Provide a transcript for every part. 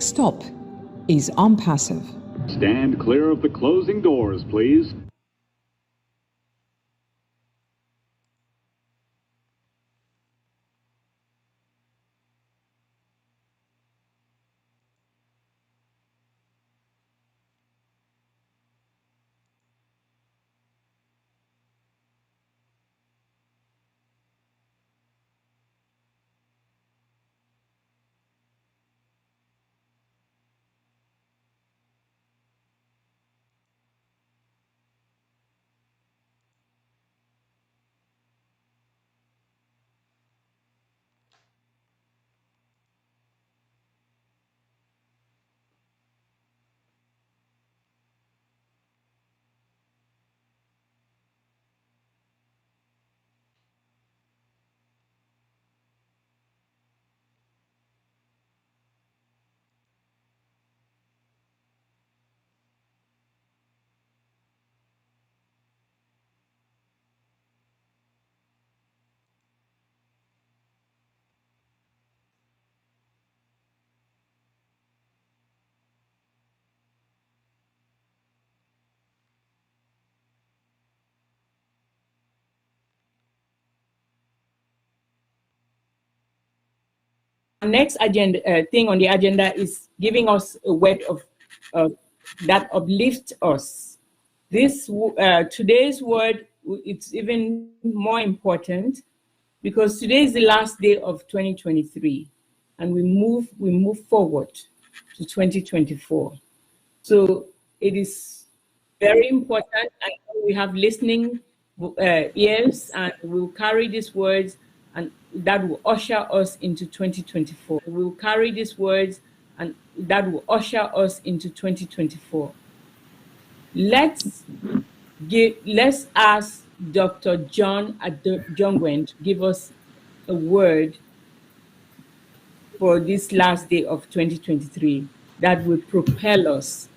next stop is ONPASSIVE. Stand clear of the closing doors, please. Next agenda thing on the agenda is giving us a word of that uplifts us. This today's word, it's even more important because today is the last day of 2023, and we move forward to 2024. So it is very important, and we have listening ears, and we'll carry these words, and that will usher us into 2024. We'll carry these words, and that will usher us into 2024. Let's ask Dr. John Ajongwen to give us a word for this last day of 2023 that will propel us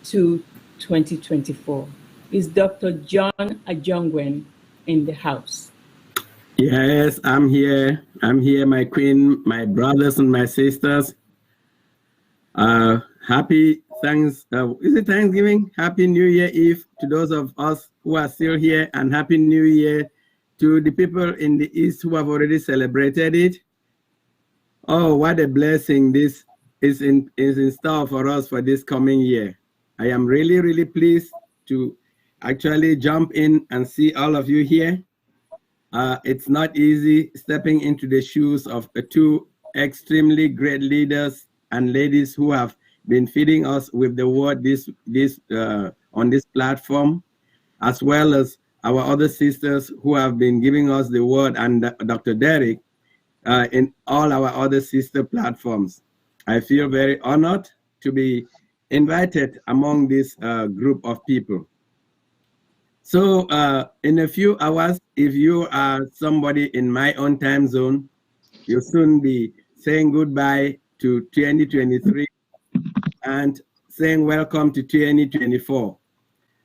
to 2024. Is Dr. John Ajongwen in the house? Yes, I'm here. I'm here, my queen, my brothers and my sisters. Happy is it Thanksgiving? Happy New Year Eve to those of us who are still here, and Happy New Year to the people in the East who have already celebrated it. Oh, what a blessing this is in store for us for this coming year. I am really, really pleased to actually jump in and see all of you here. It's not easy stepping into the shoes of two extremely great leaders and ladies who have been feeding us with the word on this platform, as well as our other sisters who have been giving us the word, and DrDerrick in all our other sister platforms. I feel very honored to be invited among this group of people. So in a few hours, if you are somebody in my own time zone, you'll soon be saying goodbye to 2023 and saying welcome to 2024.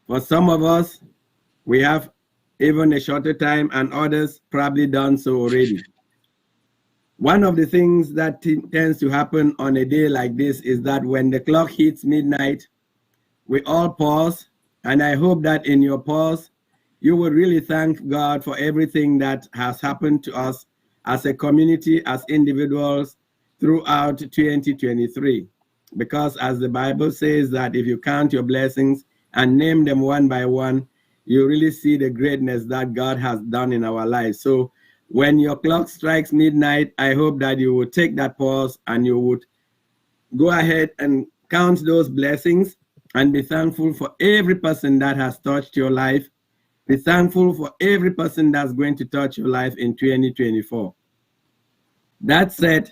For some of us, we have even a shorter time, and others probably done so already. One of the things that tends to happen on a day like this is that when the clock hits midnight, we all pause, and I hope that in your pause, you will really thank God for everything that has happened to us as a community, as individuals throughout 2023. Because as the Bible says that if you count your blessings and name them one by one, you really see the greatness that God has done in our lives. So when your clock strikes midnight, I hope that you will take that pause and you would go ahead and count those blessings and be thankful for every person that has touched your life. Be thankful for every person that's going to touch your life in 2024. That said,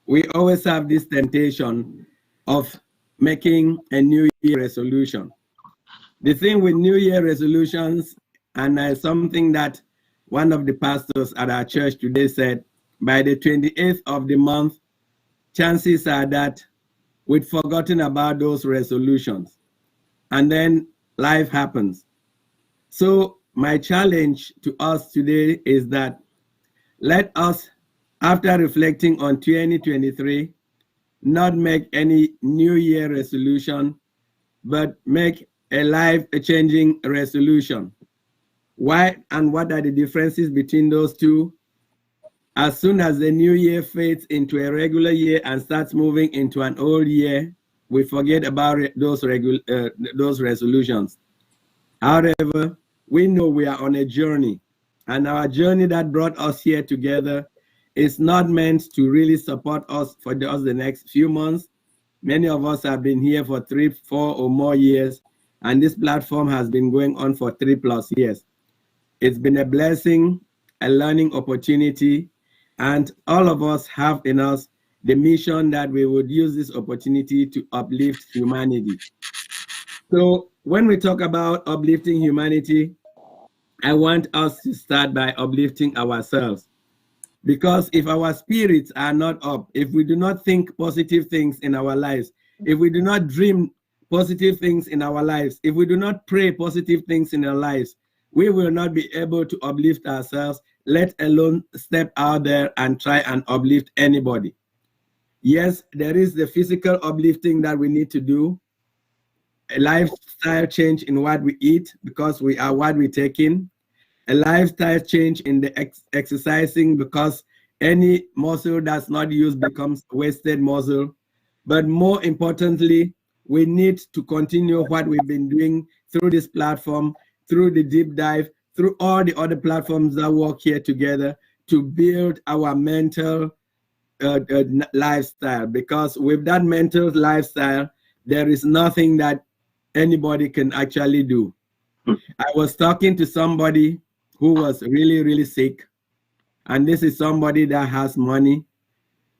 we always have this temptation of making a New Year resolution. The thing with New Year resolutions, and something that one of the pastors at our church today said, by the 28th of the month, chances are that we've forgotten about those resolutions. And then life happens. So my challenge to us today is that let us, after reflecting on 2023, not make any New Year resolution, but make a life-changing resolution. Why and what are the differences between those two? As soon as the new year fades into a regular year and starts moving into an old year, we forget about those resolutions. However, we know we are on a journey, and our journey that brought us here together is not meant to really support us for just the next few months. Many of us have been here for 3, 4 or more years, and this platform has been going on for 3+ years. It's been a blessing, a learning opportunity, and all of us have in us the mission that we would use this opportunity to uplift humanity. So when we talk about uplifting humanity, I want us to start by uplifting ourselves. Because if our spirits are not up, if we do not think positive things in our lives, if we do not dream positive things in our lives, if we do not pray positive things in our lives, we will not be able to uplift ourselves, let alone step out there and try and uplift anybody. Yes, there is the physical uplifting that we need to do, a lifestyle change in what we eat because we are what we take in, a lifestyle change in the exercising because any muscle that's not used becomes wasted muscle. But more importantly, we need to continue what we've been doing through this platform, through the deep dive, through all the other platforms that work here together to build our mental lifestyle. Because with that mental lifestyle, there is nothing that anybody can actually do. I was talking to somebody who was really, really sick. And this is somebody that has money.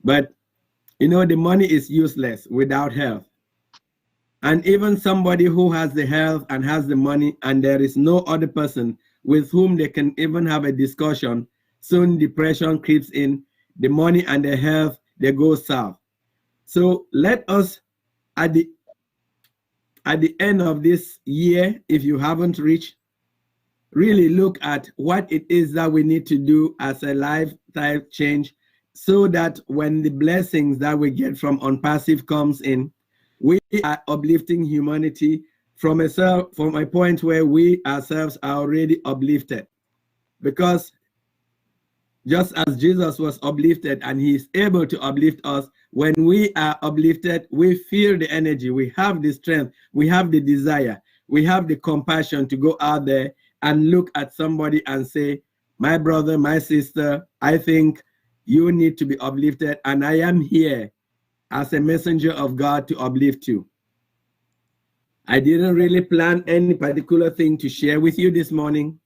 But, you know, the money is useless without health. And even somebody who has the health and has the money and there is no other person with whom they can even have a discussion, soon depression creeps in, the money and the health, they go south. So let us, at the end of this year, if you haven't reached, really look at what it is that we need to do as a lifestyle change so that when the blessings that we get from ONPASSIVE comes in, we are uplifting humanity from a point where we ourselves are already uplifted. Because just as Jesus was uplifted and he is able to uplift us, when we are uplifted, we feel the energy, we have the strength, we have the desire, we have the compassion to go out there and look at somebody and say, my brother, my sister, I think you need to be uplifted, and I am here as a messenger of God to uplift you. I didn't really plan any particular thing to share with you this morning,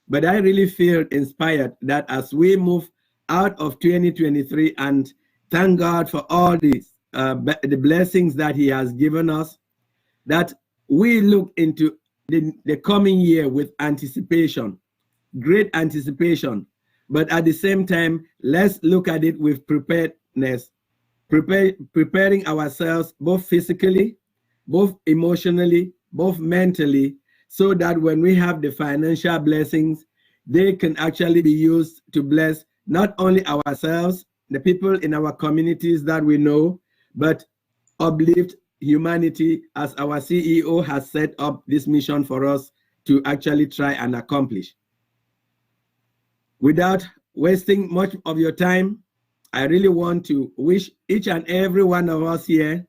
but I really feel inspired that as we move out of 2023 and thank God for all these, the blessings that he has given us, that we look into the coming year with anticipation, great anticipation. But at the same time, let's look at it with preparedness, preparing ourselves both physically, both emotionally, both mentally, so that when we have the financial blessings, they can actually be used to bless not only ourselves, the people in our communities that we know, but uplift humanity as our CEO has set up this mission for us to actually try and accomplish. Without wasting much of your time, I really want to wish each and every one of us here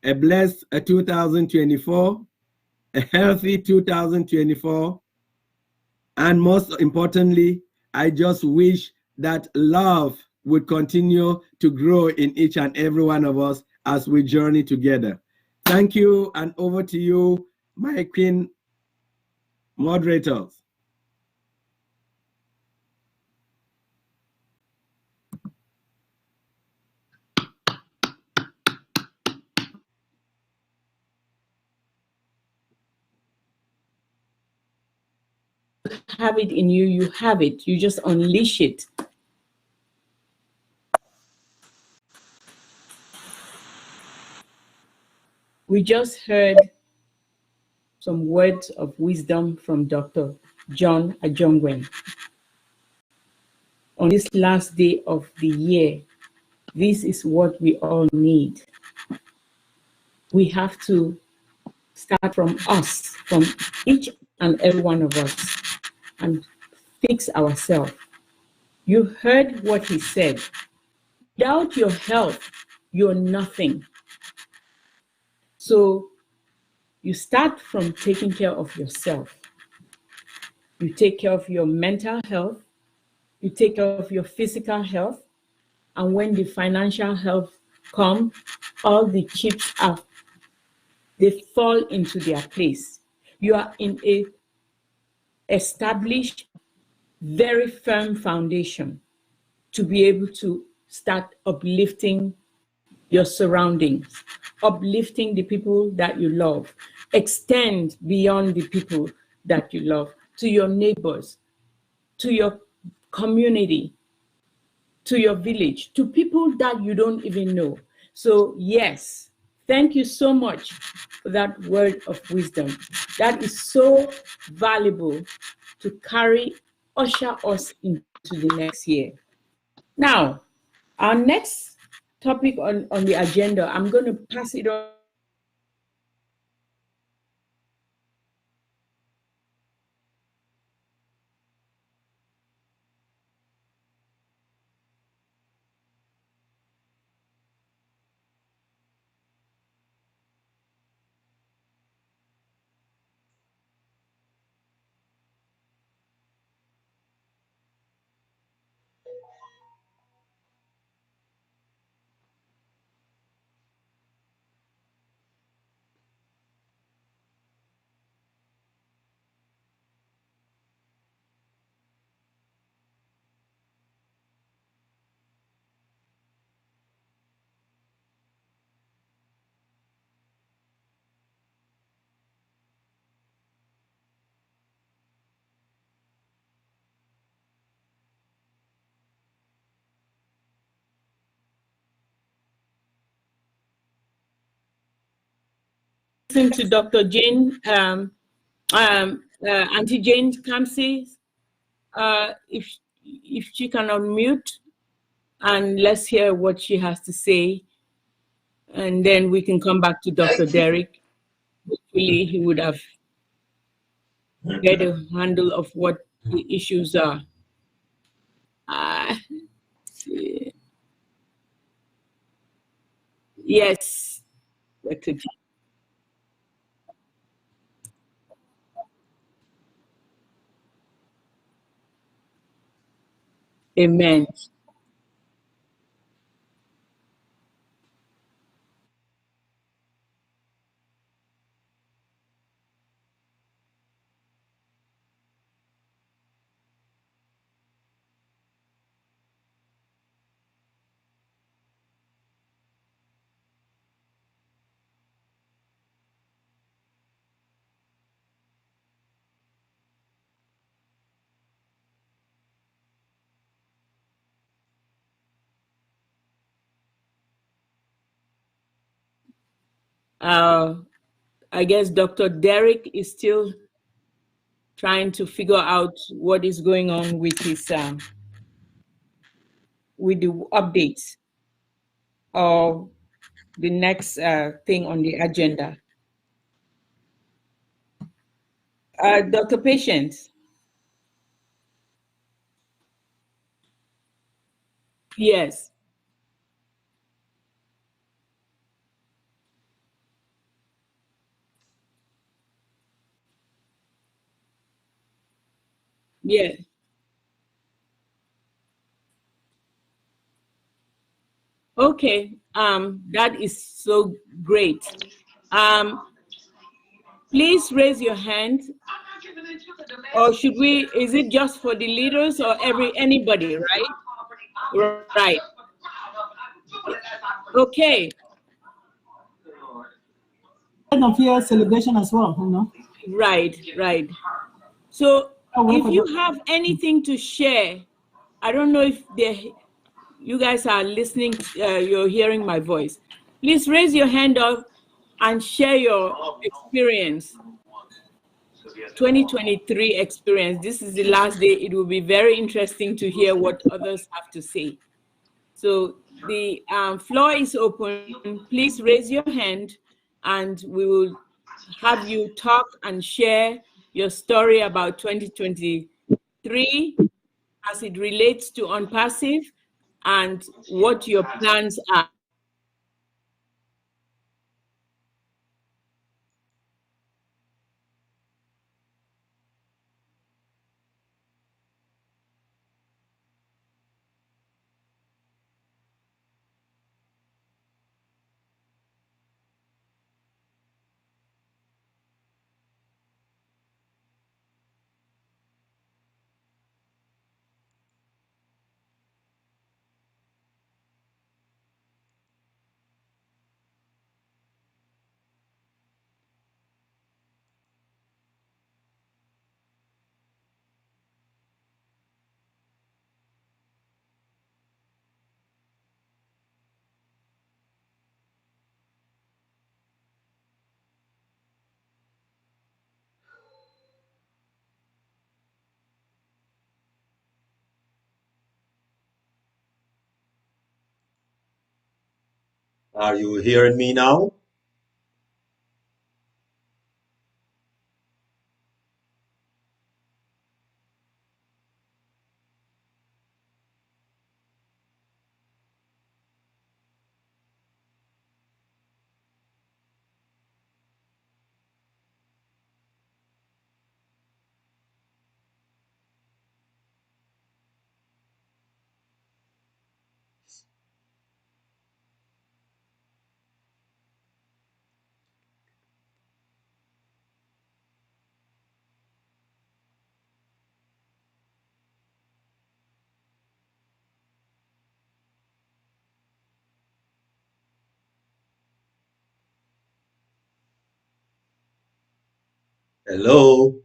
a blessed 2024, a healthy 2024, and most importantly, I just wish that love would continue to grow in each and every one of us as we journey together. Thank you, and over to you, my queen moderators. Have it in you, you have it. You just unleash it. We just heard some words of wisdom from Dr. John Ajongwen on this last day of the year. This is what we all need. We have to start from us, from each and every one of us, and fix ourselves. You heard what he said. Without your health, you're nothing. So you start from taking care of yourself. You take care of your mental health, you take care of your physical health, and when the financial health comes, all the chips are, they fall into their place. You are in a established, very firm foundation to be able to start uplifting your surroundings, uplifting the people that you love, extend beyond the people that you love to your neighbors, to your community, to your village, to people that you don't even know. So yes, thank you so much for that word of wisdom. That is so valuable to carry, usher us into the next year. Now, our next topic on the agenda, I'm going to pass it on. Listen to Dr. Jane, Auntie Jane Kamsi, if she can unmute, and let's hear what she has to say, and then we can come back to Dr. Derrick. Hopefully, he would have get a handle of what the issues are. Yes, Dr. Jane. Amen. I guess Dr. Derrick is still trying to figure out what is going on with his with the updates or the next thing on the agenda. Dr. Patience. Yes. Yeah. Okay. That is so great. Please raise your hand. Or should we, is it just for the leaders or anybody, right? Right. Okay. Of your celebration as well, you know. Right, right. So if you have anything to share, I don't know if you guys are listening, you're hearing my voice. Please raise your hand up and share your experience. 2023 experience. This is the last day. It will be very interesting to hear what others have to say. So The floor is open. Please raise your hand and we will have you talk and share your story about 2023 as it relates to ONPASSIVE and what your plans are. Are you hearing me now? Hello?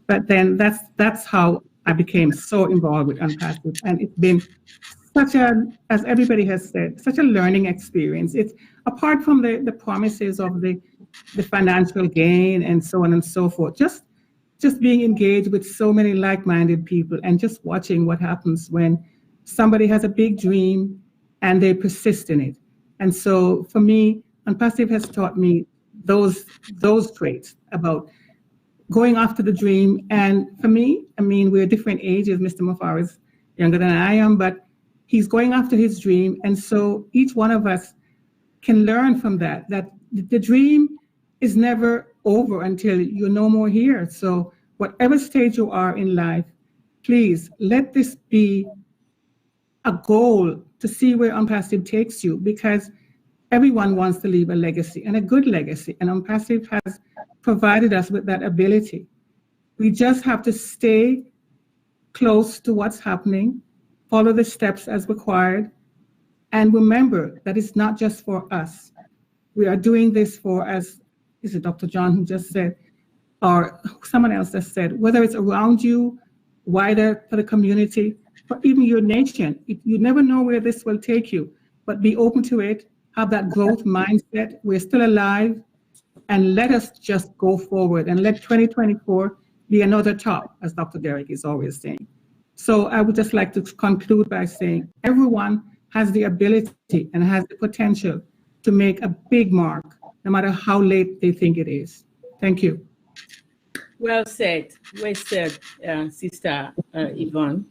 But then that's how I became so involved with ONPASSIVE. And it's been such a, as everybody has said, such a learning experience. It's apart from the promises of the financial gain and so on and so forth, just being engaged with so many like-minded people and just watching what happens when somebody has a big dream and they persist in it. And so for me, ONPASSIVE has taught me those traits about going after the dream. And for me, I mean, we're different ages. Mr. Mufar is younger than I am, but he's going after his dream. And so each one of us can learn from that the dream is never over until you're no more here. So whatever stage you are in life, please let this be a goal to see where ONPASSIVE takes you, because everyone wants to leave a legacy, and a good legacy, and ONPASSIVE has provided us with that ability. We just have to stay close to what's happening, follow the steps as required, and remember that it's not just for us. We are doing this for, as is it Dr. John who just said, or someone else that said, whether it's around you, wider for the community, for even your nation. You never know where this will take you, but be open to it, have that growth mindset. We're still alive, and let us just go forward and let 2024 be another top, as Dr. Derrick is always saying. So I would just like to conclude by saying everyone has the ability and has the potential to make a big mark, no matter how late they think it is. Thank you. Well said, Sister Yvonne.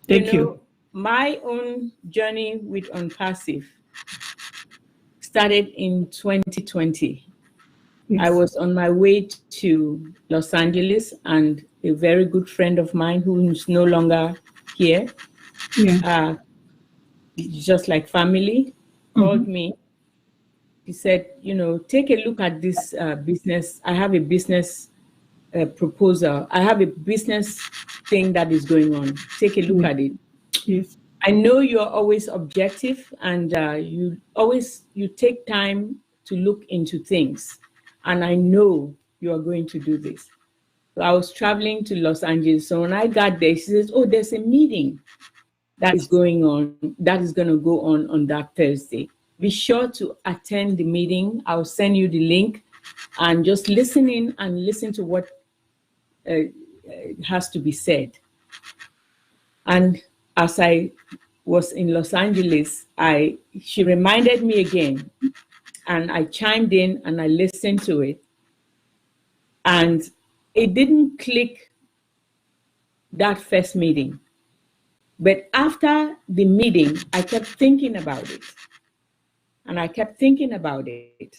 Thank you. My own journey with ONPASSIVE started in 2020. Yes. I was on my way to Los Angeles, and a very good friend of mine who is no longer here, just like family, called me. He said, take a look at this business. I have a business proposal. I have a business thing that is going on. Take a look at it. Yes. I know you're always objective, and you take time to look into things. And I know you are going to do this. So I was traveling to Los Angeles. So when I got there, she says, oh, there's a meeting that is going on, that is going to go on that Thursday. Be sure to attend the meeting. I'll send you the link, and just listen in and listen to what has to be said. And as I was in Los Angeles, she reminded me again, and I chimed in and I listened to it. And it didn't click that first meeting. But after the meeting, I kept thinking about it. And I kept thinking about it.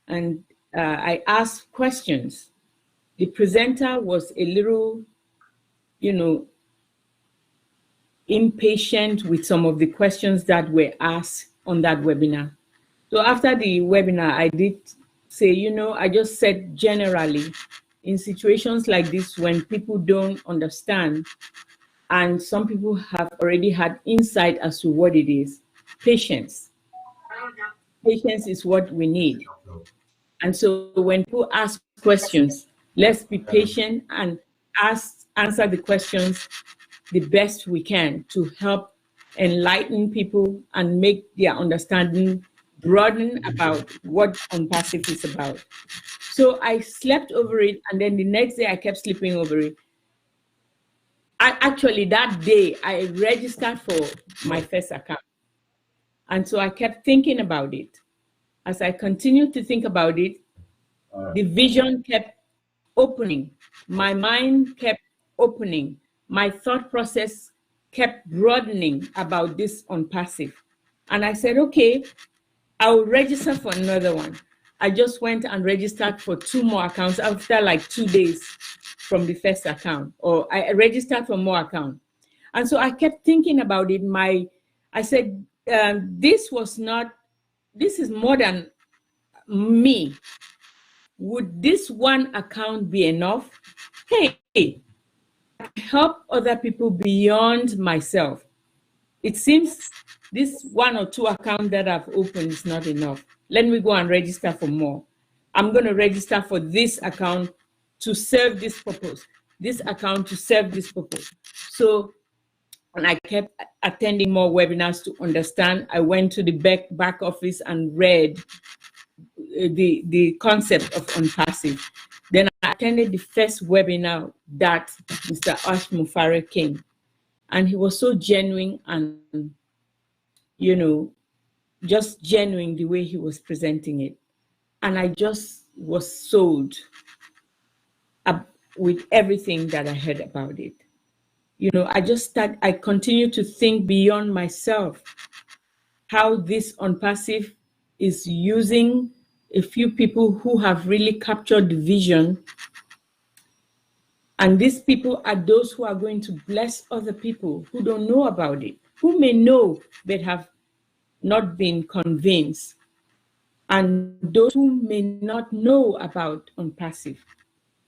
And I asked questions. The presenter was a little, impatient with some of the questions that were asked on that webinar. So after the webinar, I did say, I just said generally, in situations like this, when people don't understand, and some people have already had insight as to what it is, patience. Patience is what we need. And so when people ask questions, let's be patient and answer the questions the best we can to help enlighten people and make their understanding broaden about what ONPASSIVE is about. So I slept over it, and then the next day I kept sleeping over it. Actually, that day I registered for my first account. And so I kept thinking about it. As I continued to think about it, the vision kept opening. My mind kept opening. My thought process kept broadening about this ONPASSIVE. And I said, okay, I'll register for another one. I just went and registered for 2 more accounts after like 2 days from the first account, or I registered for more accounts. And so I kept thinking about it. I said, this is more than me. Would this one account be enough? Hey, help other people beyond myself. It seems this 1 or 2 accounts that I've opened is not enough. Let me go and register for more. I'm going to register for this account to serve this purpose, this account to serve this purpose. So, and I kept attending more webinars to understand. I went to the back office and read the concept of ONPASSIVE. Then I attended the first webinar that Mr. Ash Mufare came. And he was so genuine and, just genuine the way he was presenting it. And I just was sold up with everything that I heard about it. I continued to think beyond myself, how this ONPASSIVE is using a few people who have really captured the vision. And these people are those who are going to bless other people who don't know about it, who may know but have not been convinced, and those who may not know about ONPASSIVE.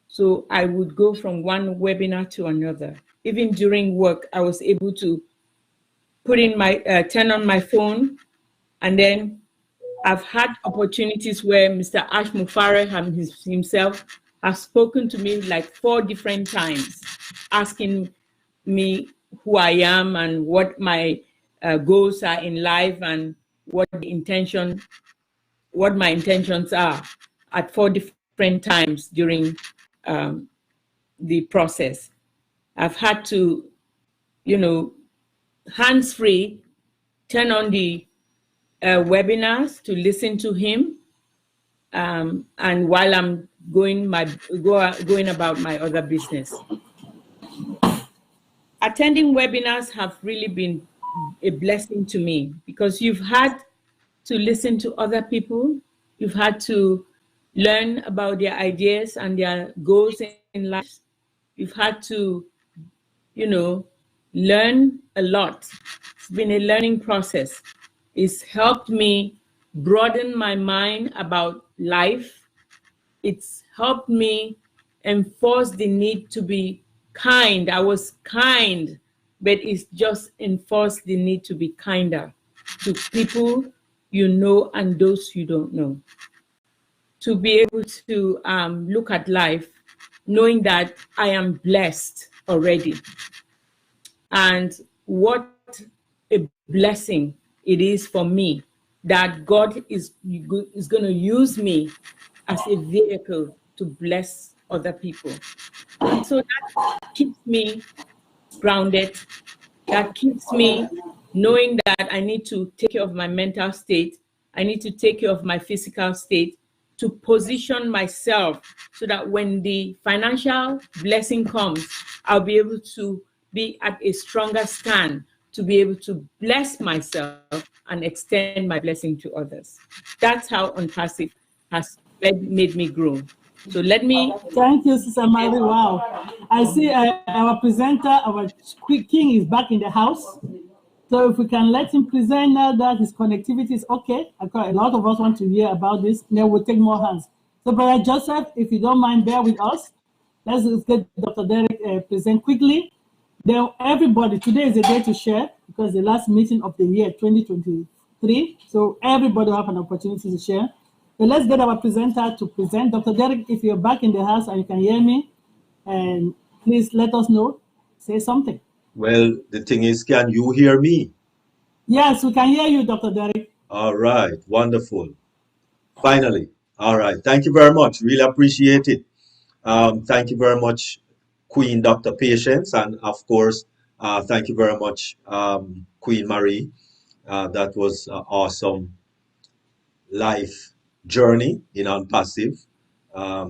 So I would go from one webinar to another. Even during work, I was able to put in my, turn on my phone, and then I've had opportunities where Mr. Ash Mufareh himself has spoken to me like 4 different times, asking me who I am and what my goals are in life and what my intentions are at 4 different times during the process. I've had to, hands-free, turn on the webinars to listen to him, and while I'm going about my other business. Attending webinars have really been a blessing to me, because you've had to listen to other people, you've had to learn about their ideas and their goals in life, you've had to, learn a lot. It's been a learning process. It's helped me broaden my mind about life. It's helped me enforce the need to be kind. I was kind, but it's just enforced the need to be kinder to people you know and those you don't know. To be able to look at life knowing that I am blessed already. And what a blessing it is for me that God is going to use me as a vehicle to bless other people. So that keeps me grounded. That keeps me knowing that I need to take care of my mental state. I need to take care of my physical state, to position myself so that when the financial blessing comes, I'll be able to be at a stronger stand to be able to bless myself and extend my blessing to others. That's how ONPASSIVE has made me grow. So let me... Thank you, Sister Mary. Wow. I see our presenter, our king is back in the house. So if we can let him present now that his connectivity is okay. A lot of us want to hear about this. Then we'll take more hands. So Brother Joseph, if you don't mind, bear with us. Let's get Dr. Derrick present quickly. Then everybody, today is the day to share because the last meeting of the year 2023. So everybody will have an opportunity to share. So let's get our presenter to present. Dr. Derrick, if you're back in the house and you can hear me, and please let us know. Say something. Well, the thing is, can you hear me? Yes, we can hear you, Dr. Derrick. All right, wonderful. Finally. All right, thank you very much. Really appreciate it. Thank you very much, Queen Dr. Patience, and of course, thank you very much, Queen Marie. That was an awesome life journey in ONPASSIVE.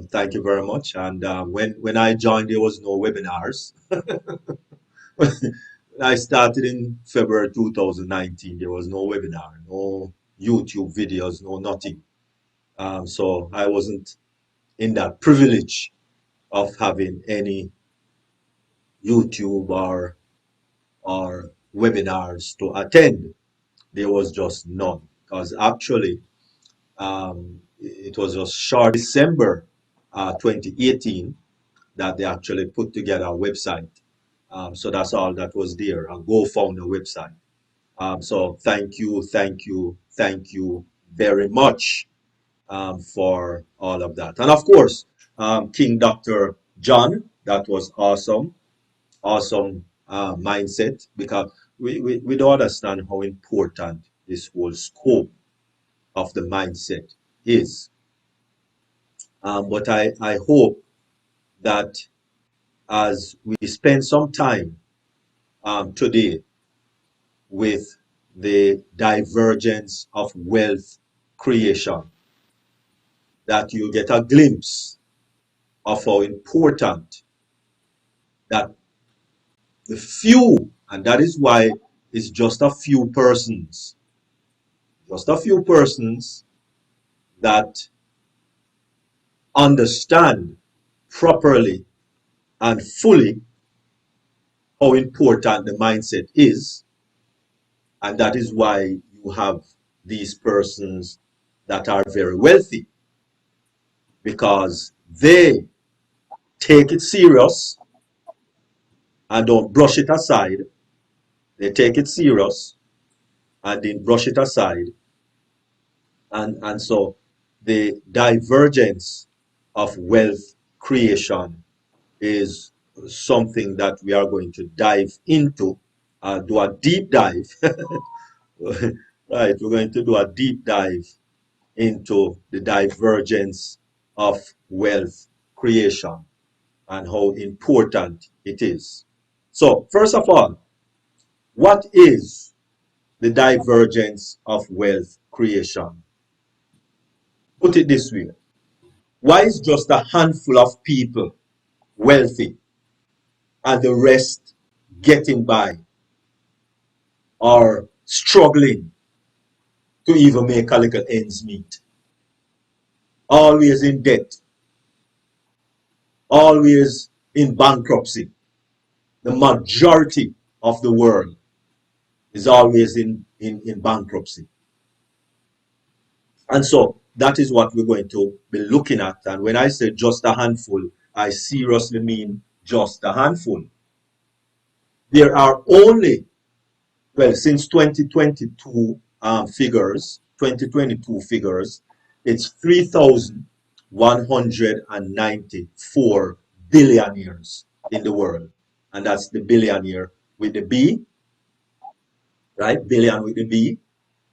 Thank you very much. And when I joined, there was no webinars. I started in February 2019. There was no webinar, no YouTube videos, no nothing. So I wasn't in that privilege of having any YouTube or webinars to attend. There was just none, because actually it was just short December 2018 that they actually put together a website. So that's all that was there, a GoFounder website. So thank you very much for all of that. And of course, King Dr. John, that was awesome mindset, because we don't understand how important this whole scope of the mindset is. But I hope that as we spend some time today with the divergence of wealth creation, that you get a glimpse of how important that the few, and that is why it's just a few persons that understand properly and fully how important the mindset is, and that is why you you have these persons that are very wealthy because they take it serious and don't brush it aside. They take it serious and then brush it aside. And so the divergence of wealth creation is something that we are going to dive into, do a deep dive. Right, we're going to do a deep dive into the divergence of wealth creation and how important it is. So, first of all, what is the divergence of wealth creation? Put it this way. Why is just a handful of people wealthy and the rest getting by or struggling to even make a little ends meet? Always in debt, always in bankruptcy. The majority of the world is always in bankruptcy. And so that is what we're going to be looking at. And when I say just a handful, I seriously mean just a handful. There are only, well, since 2022 figures, it's 3,194 billionaires in the world. And that's the billionaire with the B, right? Billion with the B,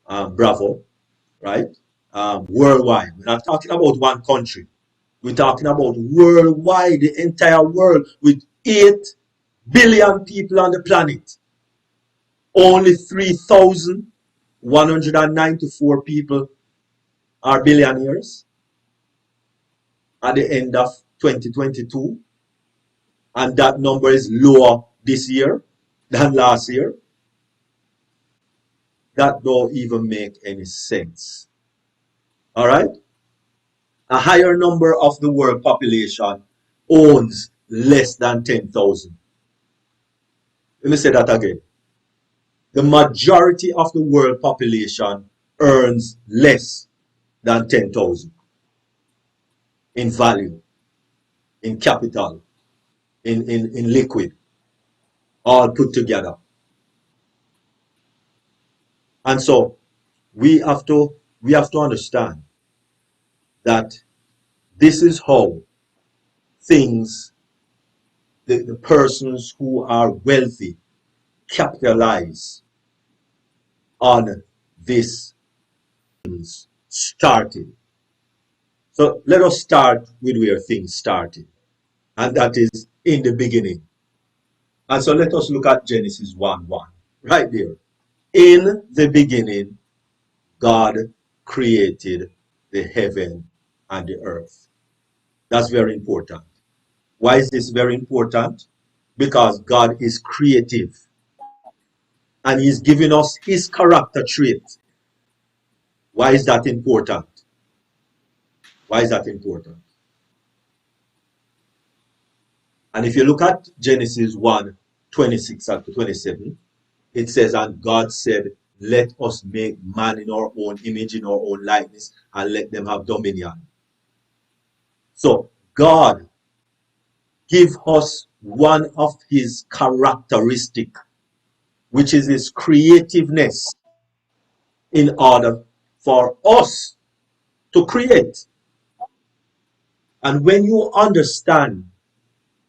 bravo, right? Worldwide. We're not talking about one country. We're talking about worldwide, the entire world with 8 billion people on the planet. Only 3,194 people are billionaires at the end of 2022. And that number is lower this year than last year. That don't even make any sense. All right? A higher number of the world population owns less than 10,000. Let me say that again. The majority of the world population earns less than 10,000 in value, in capital, in liquid, all put together. And so we have to understand that this is how things, the persons who are wealthy capitalize on this started. So let us start with where things started, and that is in the beginning. And so let us look at Genesis 1:1, right there. In the beginning, God created the heaven and the earth. That's very important. Why is this very important? Because God is creative and He's giving us His character trait. Why is that important? Why is that important? And if you look at Genesis 1:26 to 27, it says, and God said, let us make man in our own image, in our own likeness, and let them have dominion. So God give us one of His characteristic, which is His creativeness, in order for us to create. And when you understand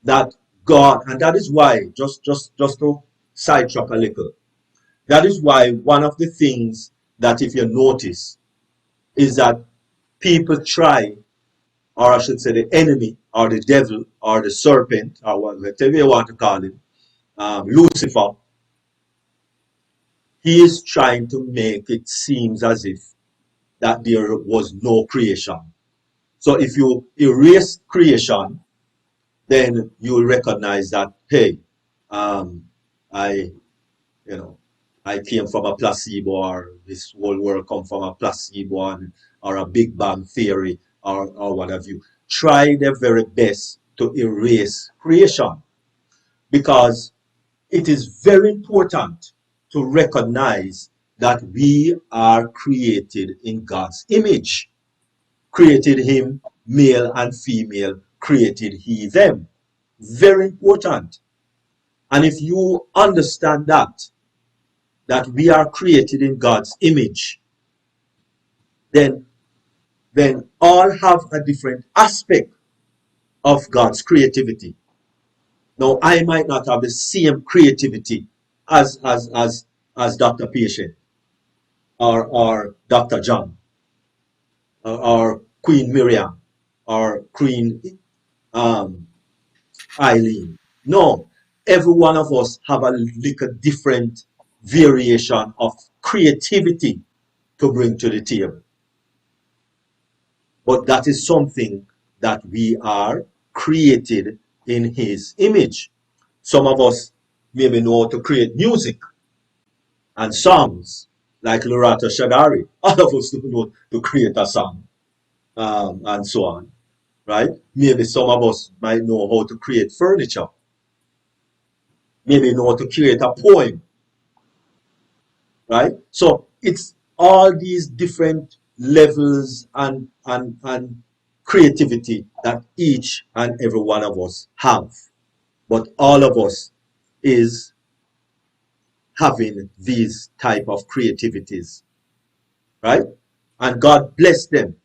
that God, and that is why, just to sidetrack a little, that is why one of the things that, if you notice, is that people try, or I should say the enemy, or the devil, or the serpent, or whatever you want to call him, Lucifer, he is trying to make it seem as if that there was no creation. So if you erase creation, then you will recognize that, hey, I came from a placebo, or this whole world come from a placebo, or a Big Bang theory, or what have you. Try their very best to erase creation, because it is very important to recognize that we are created in God's image. Created him, male and female, created he them. Very important. And if you understand that we are created in God's image, then all have a different aspect of God's creativity. Now, I might not have the same creativity as Dr. Patient or Dr. John or Queen Miriam or Queen Eileen. No, every one of us have a little different variation of creativity to bring to the table. But that is something that we are created in his image. Some of us maybe know how to create music and songs, like Loretta Shadari. All of us don't know to create a song, and so on, right? Maybe some of us might know how to create furniture. Maybe know how to create a poem, right? So it's all these different levels and creativity that each and every one of us have. But all of us is having these type of creativities, right? And God blessed them.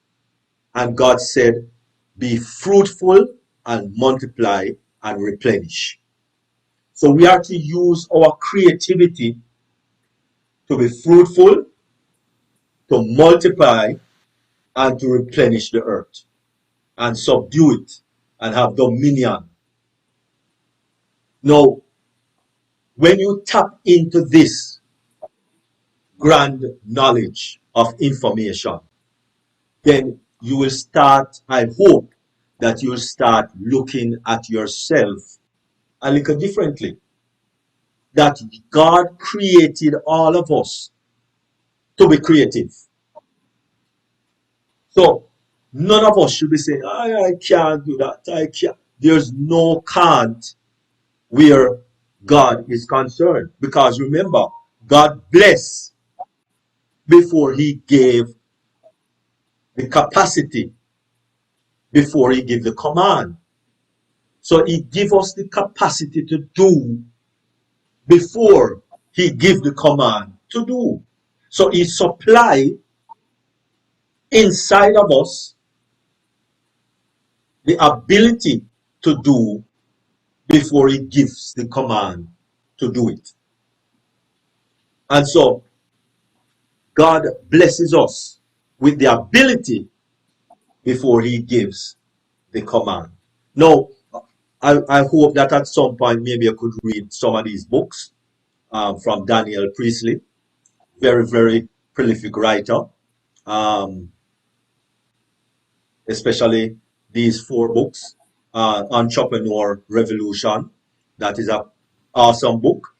And God said, be fruitful and multiply and replenish. So we are to use our creativity to be fruitful, to multiply, and to replenish the earth and subdue it and have dominion. Now, when you tap into this grand knowledge of information, then you will start, I hope, that you'll start looking at yourself a little differently. That God created all of us to be creative. So none of us should be saying, I can't do that, I can't. There's no can't where God is concerned. Because remember, God blessed before he gave the capacity, before he gave the command. So he gave us the capacity to do before he gave the command to do. So he supplied inside of us the ability to do before he gives the command to do it. And so God blesses us with the ability before he gives the command. Now, I hope that at some point maybe I could read some of these books from Daniel Priestley, very, very prolific writer, especially these 4 books, Entrepreneur Revolution, that is an awesome book.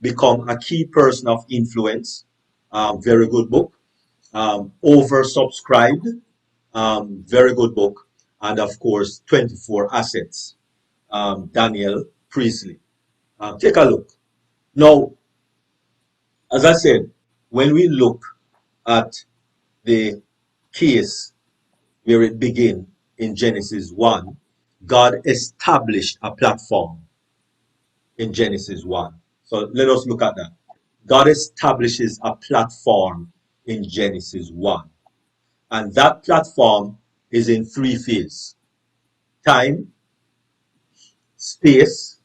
Become a Key Person of Influence, very good book. Oversubscribed, very good book. And of course, 24 Assets, Daniel Priestley. Take a look. Now, as I said, when we look at the case where it began in Genesis 1, God established a platform in Genesis 1. So let us look at that. God establishes a platform in Genesis 1. And that platform is in 3 phases: time, space,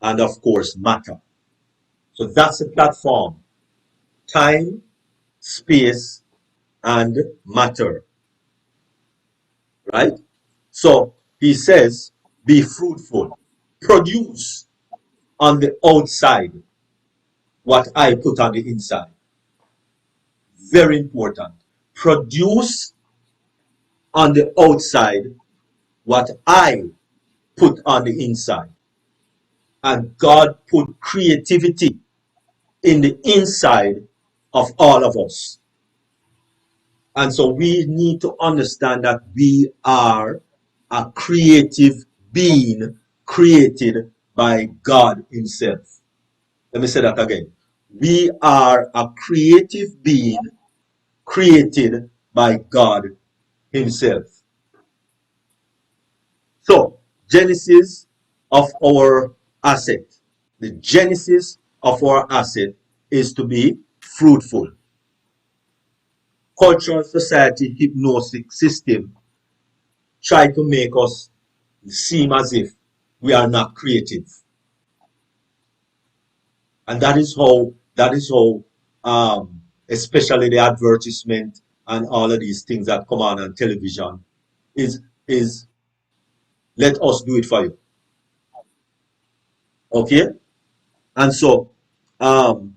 and of course, matter. So that's the platform: time, space, and matter. Right? So he says, be fruitful, produce on the outside what I put on the inside. Very important. Produce on the outside what I put on the inside. And God put creativity in the inside of all of us. And so we need to understand that we are a creative being created by God himself. Let me say that again. We are a creative being created by God himself. So, genesis of our asset. The genesis of our asset is to be fruitful. Cultural society hypnotic system try to make us seem as if we are not creative. And that is how especially the advertisement and all of these things that come on television is let us do it for you. Okay? And so the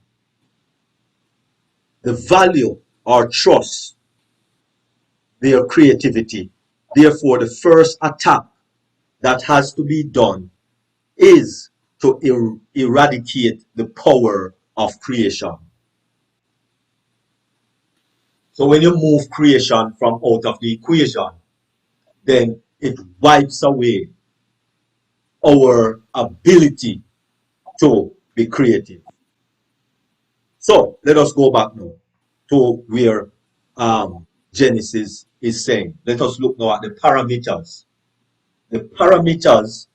value or trust their creativity. Therefore, the first attack that has to be done is to eradicate the power of creation. So when you move creation from out of the equation, then it wipes away our ability to be creative. So let us go back now to where Genesis is saying. Let us look now at the parameters. The parameters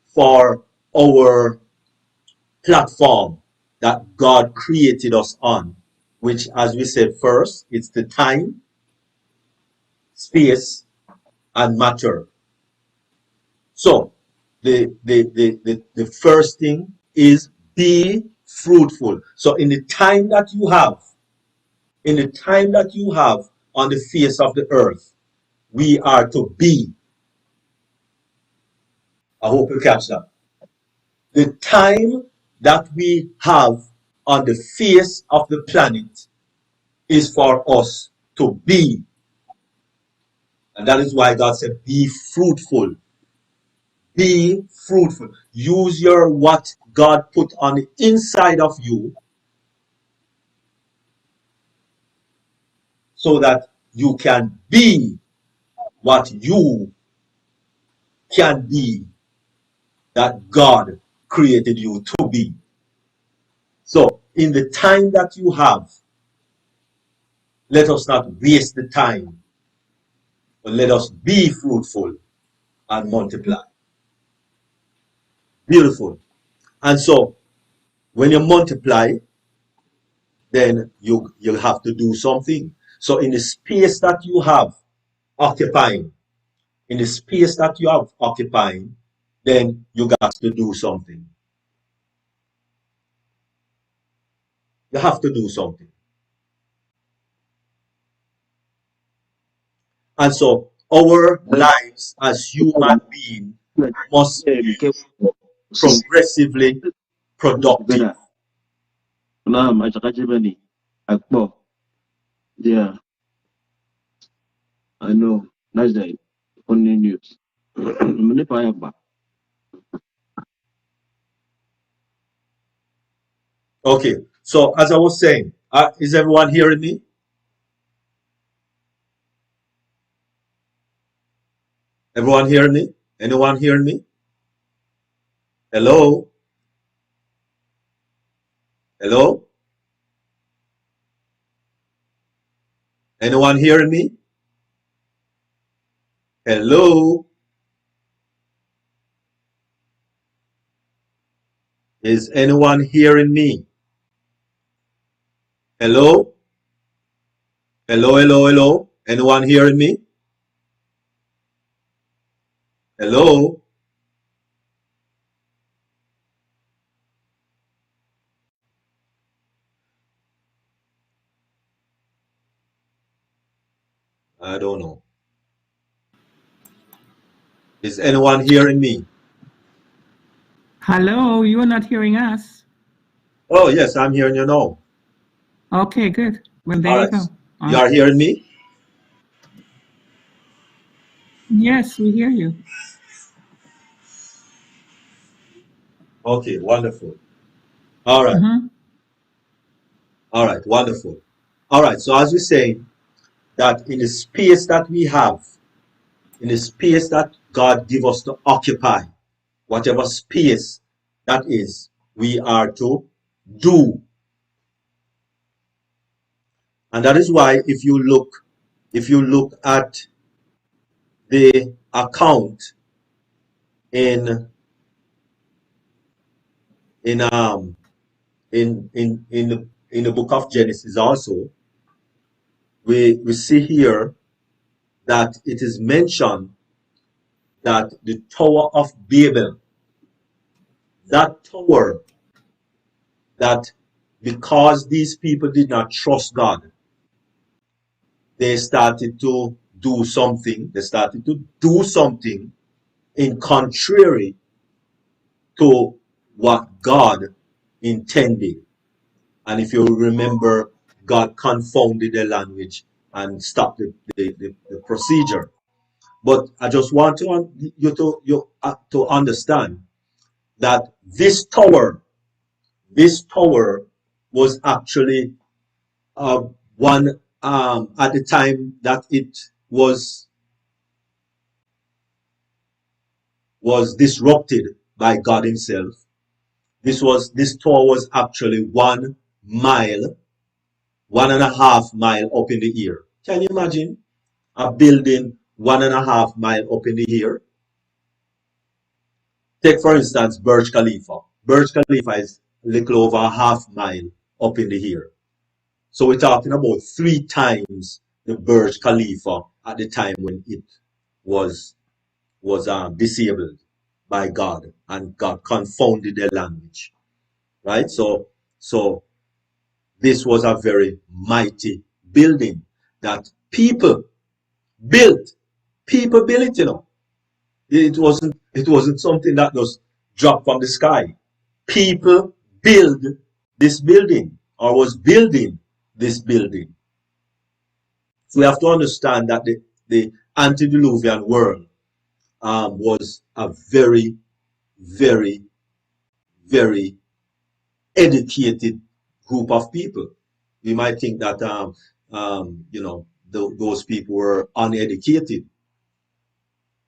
for our platform that God created us on, which, as we said first, it's the time, space, and matter. So the first thing is be fruitful. So in the time that you have, on the face of the earth, we are to be. I hope you catch that. The time that we have on the face of the planet is for us to be. And that is why God said, be fruitful. Be fruitful. Use your what God put on the inside of you so that you can be what you can be, that God created you to be. So in the time that you have, let us not waste the time, but let us be fruitful and multiply. Beautiful. And so when you multiply, then you'll have to do something. So in the space that you have occupying, then you got to do something. You have to do something. And so our lives as human beings must be progressively productive. Yeah, I know. That's the only news. Okay, so as I was saying, is everyone hearing me? Everyone hearing me? Anyone hearing me? Hello? Hello? Anyone hearing me? Hello? Is anyone hearing me? Hello? Hello, hello, hello? Anyone hearing me? Hello? I don't know. Is anyone hearing me? Hello, you are not hearing us. Oh, yes, I'm hearing you now. Okay, good. Well, there All you right. go. You are hearing me? Yes, we hear you. Okay, wonderful. All right. All right, wonderful. All right, so as we say, that in the space that we have, in the space that God give us to occupy, whatever space that is, we are to do. And that is why if you look at the account in the book of Genesis also, we see here that it is mentioned that the Tower of Babel, that tower, that because these people did not trust God, they started to do something. They started to do something in contrary to what God intended. And if you remember, God confounded the language and stopped the procedure. But I just want you to understand that this tower was actually one at the time that it was disrupted by God Himself. This tower was actually 1 mile, 1.5 mile up in the air. Can you imagine a building 1.5 mile up in the air? Take for instance Burj Khalifa. Burj Khalifa is a little over 1/2 mile up in the air. So we're talking about 3 times the Burj Khalifa at the time when it was disabled by God, and God confounded their language, right? So this was a very mighty building that people built. People built it, you know. It wasn't something that just dropped from the sky. People build this building, or was building this building. So we have to understand that the antediluvian world was a very, very, very educated group of people. We might think that those people were uneducated,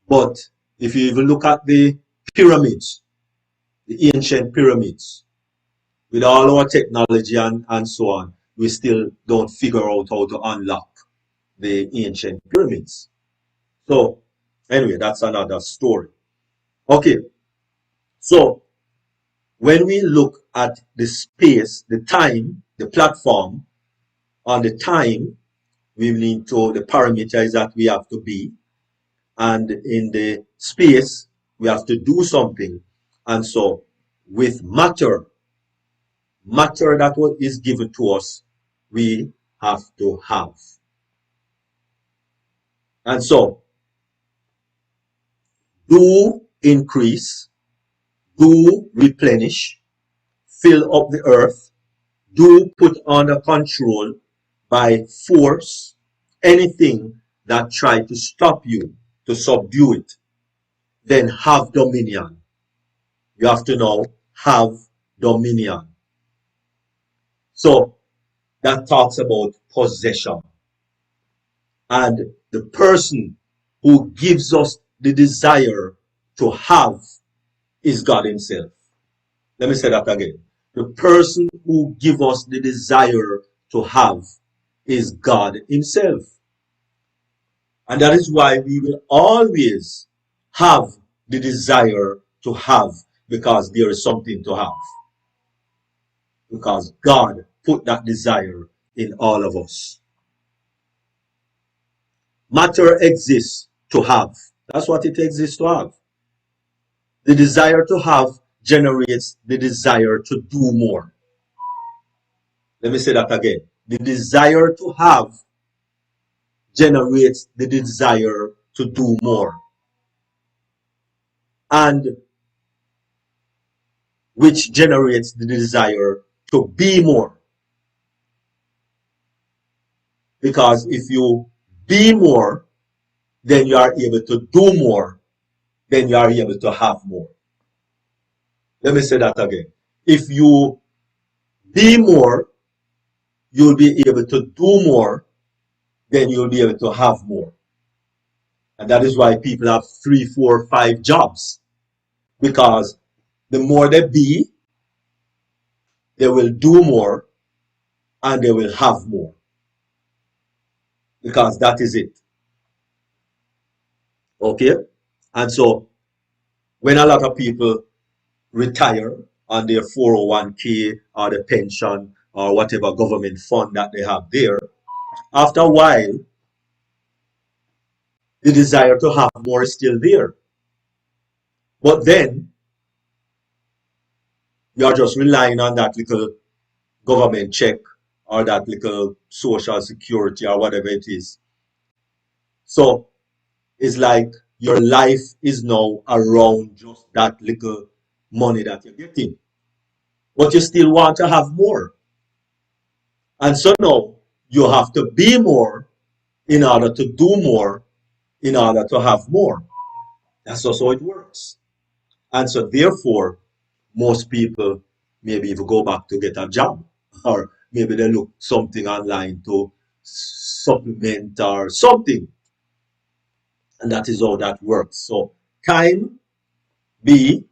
but if you even look at the pyramids, the ancient pyramids, with all our technology and so on, we still don't figure out how to unlock the ancient pyramids. So anyway, that's another story. Okay, so when we look at the space, the time, the platform, on the time, we need to, the parameters that we have to be, and in the space, we have to do something. And so with matter that what is given to us, we have to have. And so do increase, do replenish, fill up the earth, do put under control by force anything that try to stop you, to subdue it. Then have dominion. You have to now have dominion. So that talks about possession. And the person who gives us the desire to have is God Himself. Let me say that again. The person who gives us the desire to have is God Himself. And that is why we will always have the desire to have, because there is something to have. Because God put that desire in all of us. Matter exists to have. That's what it exists to have. The desire to have generates the desire to do more. Let me say that again. The desire to have generates the desire to do more. And which generates the desire to be more. Because if you be more, then you are able to do more, then you are able to have more. Let me say that again. If you be more, you'll be able to do more, then you'll be able to have more. And that is why people have 3, 4, 5 jobs. Because the more they be, they will do more and they will have more. because that is it. Okay? And so when a lot of people retire on their 401k or the pension or whatever government fund that they have there, after a while, the desire to have more is still there. But then you are just relying on that little government check or that little social security or whatever it is. So it's like your life is now around just that little money that you're getting. But you still want to have more. And so now you have to be more in order to do more, in order to have more. That's just how it works. And so therefore, most people maybe even go back to get a job, or maybe they look something online to supplement or something. And that is how that works. So time, be,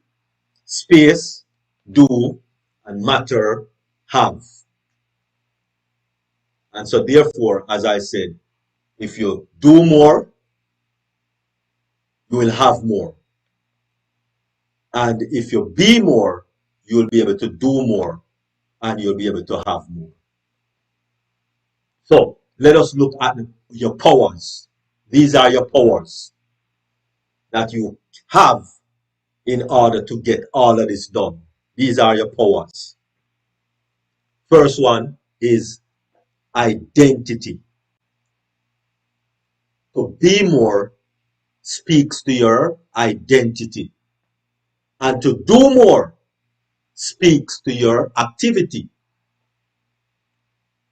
space, do, and matter, have. And so therefore, as I said, if you do more, you will have more. And if you be more, you will be able to do more, and you'll be able to have more. So let us look at your powers. These are your powers that you have in order to get all of this done. These are your powers. First one is identity. To be more speaks to your identity. And to do more speaks to your activity.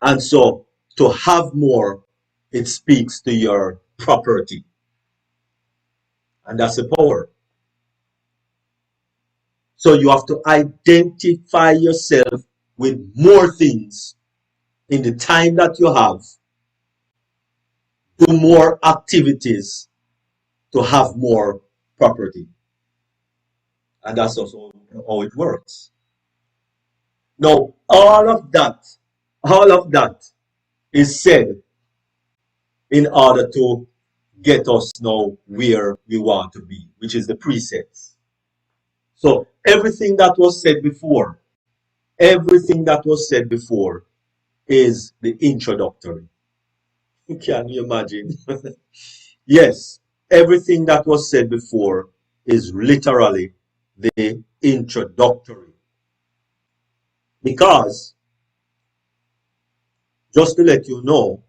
And so to have more, it speaks to your property. And that's the power. So you have to identify yourself with more things in the time that you have, do more activities to have more property. And that's also how it works. Now, all of that is said in order to get us now where we want to be, which is the precepts. So everything that was said before, is the introductory. Can you imagine? Yes, everything that was said before is literally the introductory. Because, just to let you know,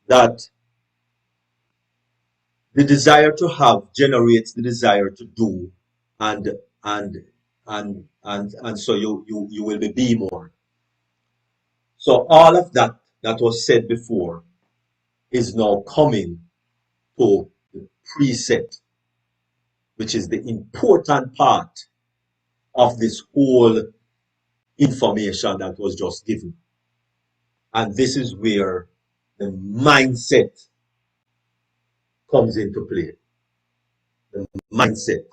that the desire to have generates the desire to do, and so you will be more. So all of that was said before is now coming to the precept, which is the important part of this whole information that was just given. And this is where the mindset comes into play. The mindset,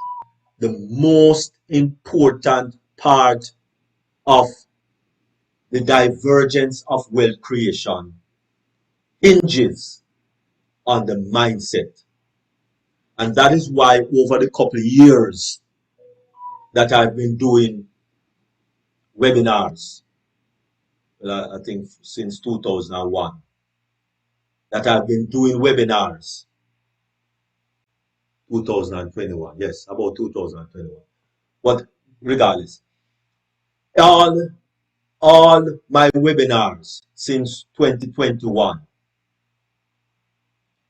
the most important part of the divergence of wealth creation, hinges on the mindset. And that is why over the couple of years that I've been doing webinars, I think since 2001, that I've been doing webinars, 2021, yes, about 2021. But regardless, all my webinars since 2021,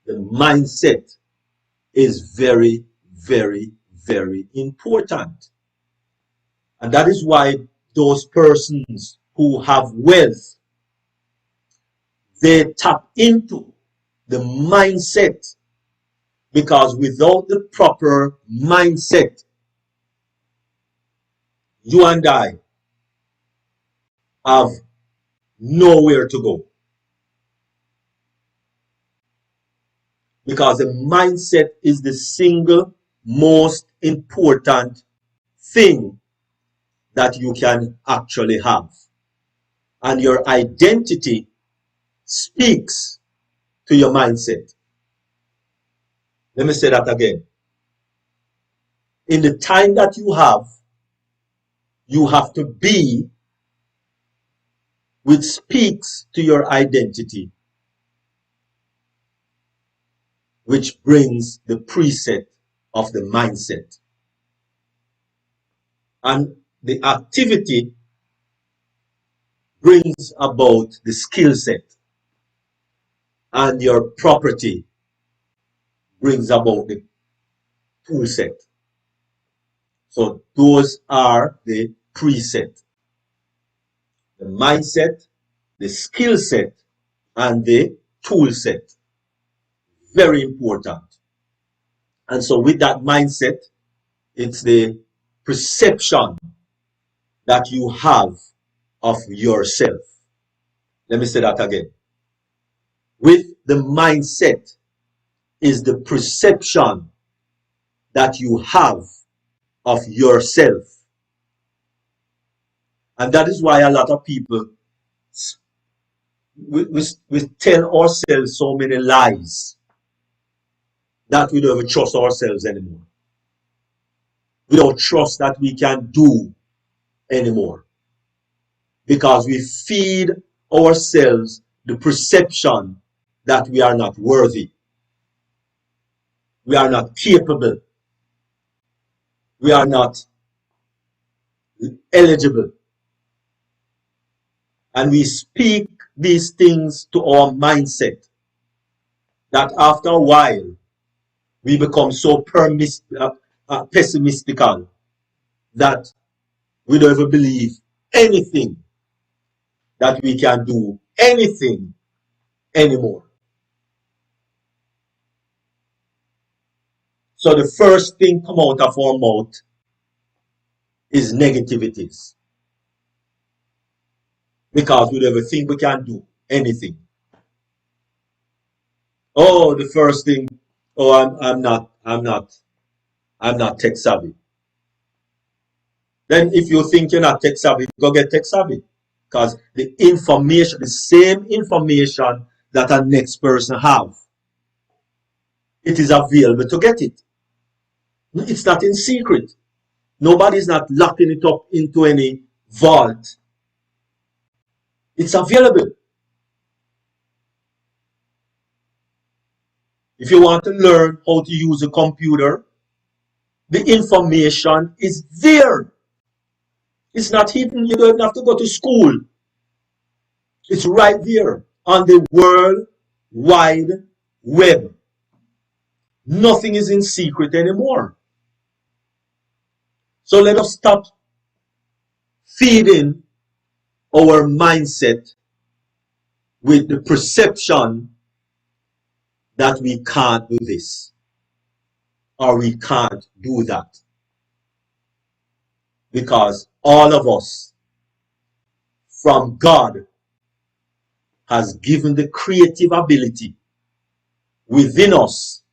the mindset is very, very, very important. And that is why those persons who have wealth, they tap into the mindset, because without the proper mindset, you and I have nowhere to go. Because the mindset is the single most important thing that you can actually have. And your identity speaks to your mindset. Let me say that again. In the time that you have to be which speaks to your identity, which brings the preset of the mindset. And the activity brings about the skill set, and your property brings about the tool set. So those are the preset: the mindset, the skill set, and the tool set. Very important. And so with that mindset, it's the perception that you have of yourself. Let me say that again. With the mindset is the perception that you have of yourself. And that is why a lot of people, we tell ourselves so many lies that we don't even trust ourselves anymore. We don't trust that we can do anymore, because we feed ourselves the perception that we are not worthy, we are not capable, we are not eligible. And we speak these things to our mindset that after a while we become so pessimistical that we don't even believe anything that we can do anything anymore. So the first thing come out of our mouth is negativities, because we don't even think we can do anything. Oh, the first thing, oh, I'm not tech savvy. Then if you think you're not tech savvy, go get tech savvy, because the information, the same information that a next person have, it is available to get it. It's not in secret. Nobody's not locking it up into any vault. It's available. If you want to learn how to use a computer, the information is there. It's not hidden. You don't have to go to school. It's right there on the World Wide Web. Nothing is in secret anymore. So let us stop feeding our mindset with the perception that we can't do this or we can't do that. Because all of us from God has given the creative ability within us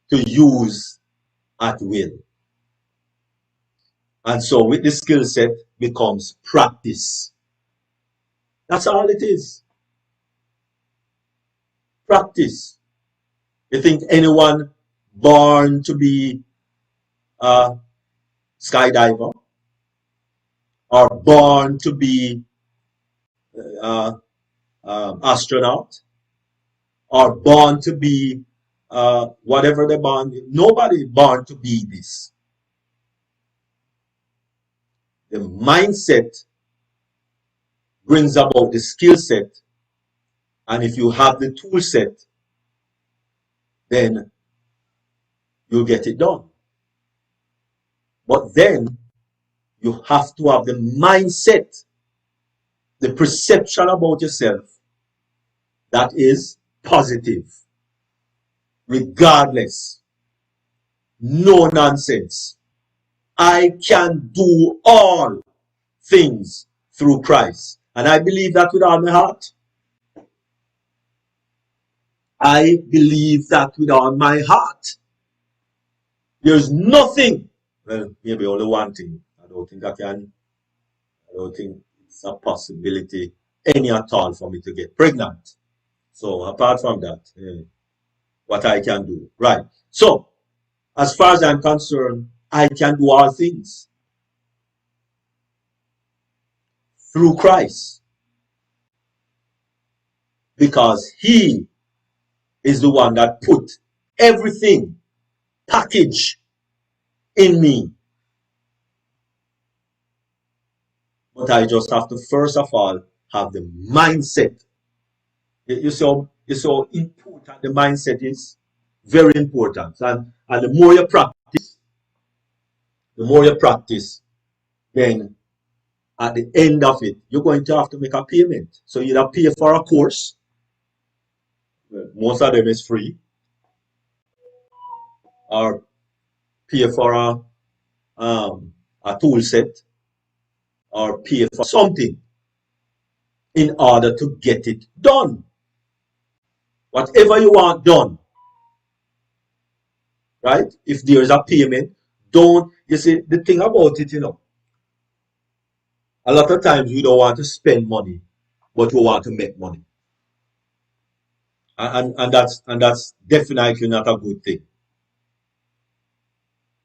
to use at will. And so with the skill set becomes practice. That's all it is. Practice. You think anyone born to be a skydiver or born to be astronaut or born to be whatever they're born? Nobody born to be this. The mindset brings about the skill set, and if you have the tool set, then you'll get it done. But then you have to have the mindset, the perception about yourself that is positive, regardless, no nonsense. I can do all things through Christ. And I believe that with all my heart. I believe that with all my heart. There's nothing, well, maybe only one thing. I don't think it's a possibility any at all for me to get pregnant. So apart from that, what I can do, right? So as far as I'm concerned, I can do all things through Christ, because he is the one that put everything package in me. But I just have to first of all have the mindset. You see how important the mindset is? Very important. And the more you practice, then at the end of it, you're going to have to make a payment. So you either pay for a course, most of them is free, or pay for a tool set, or pay for something in order to get it done. Whatever you want done, right? If there is a payment, don't, you see, the thing about it, a lot of times we don't want to spend money, but we want to make money. And that's definitely not a good thing,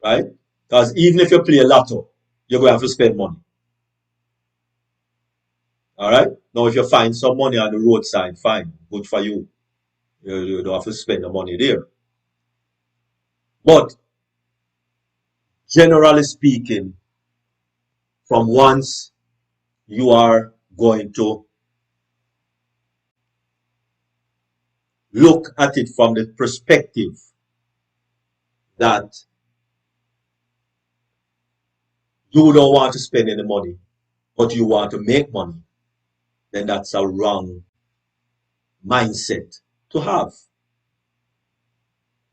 right? Because even if you play a lotto, you're going to have to spend money. All right? Now, if you find some money on the roadside, fine, good for you. You don't have to spend the money there. But generally speaking, from once you are going to look at it from the perspective that you don't want to spend any money, but you want to make money, then that's a wrong mindset to have.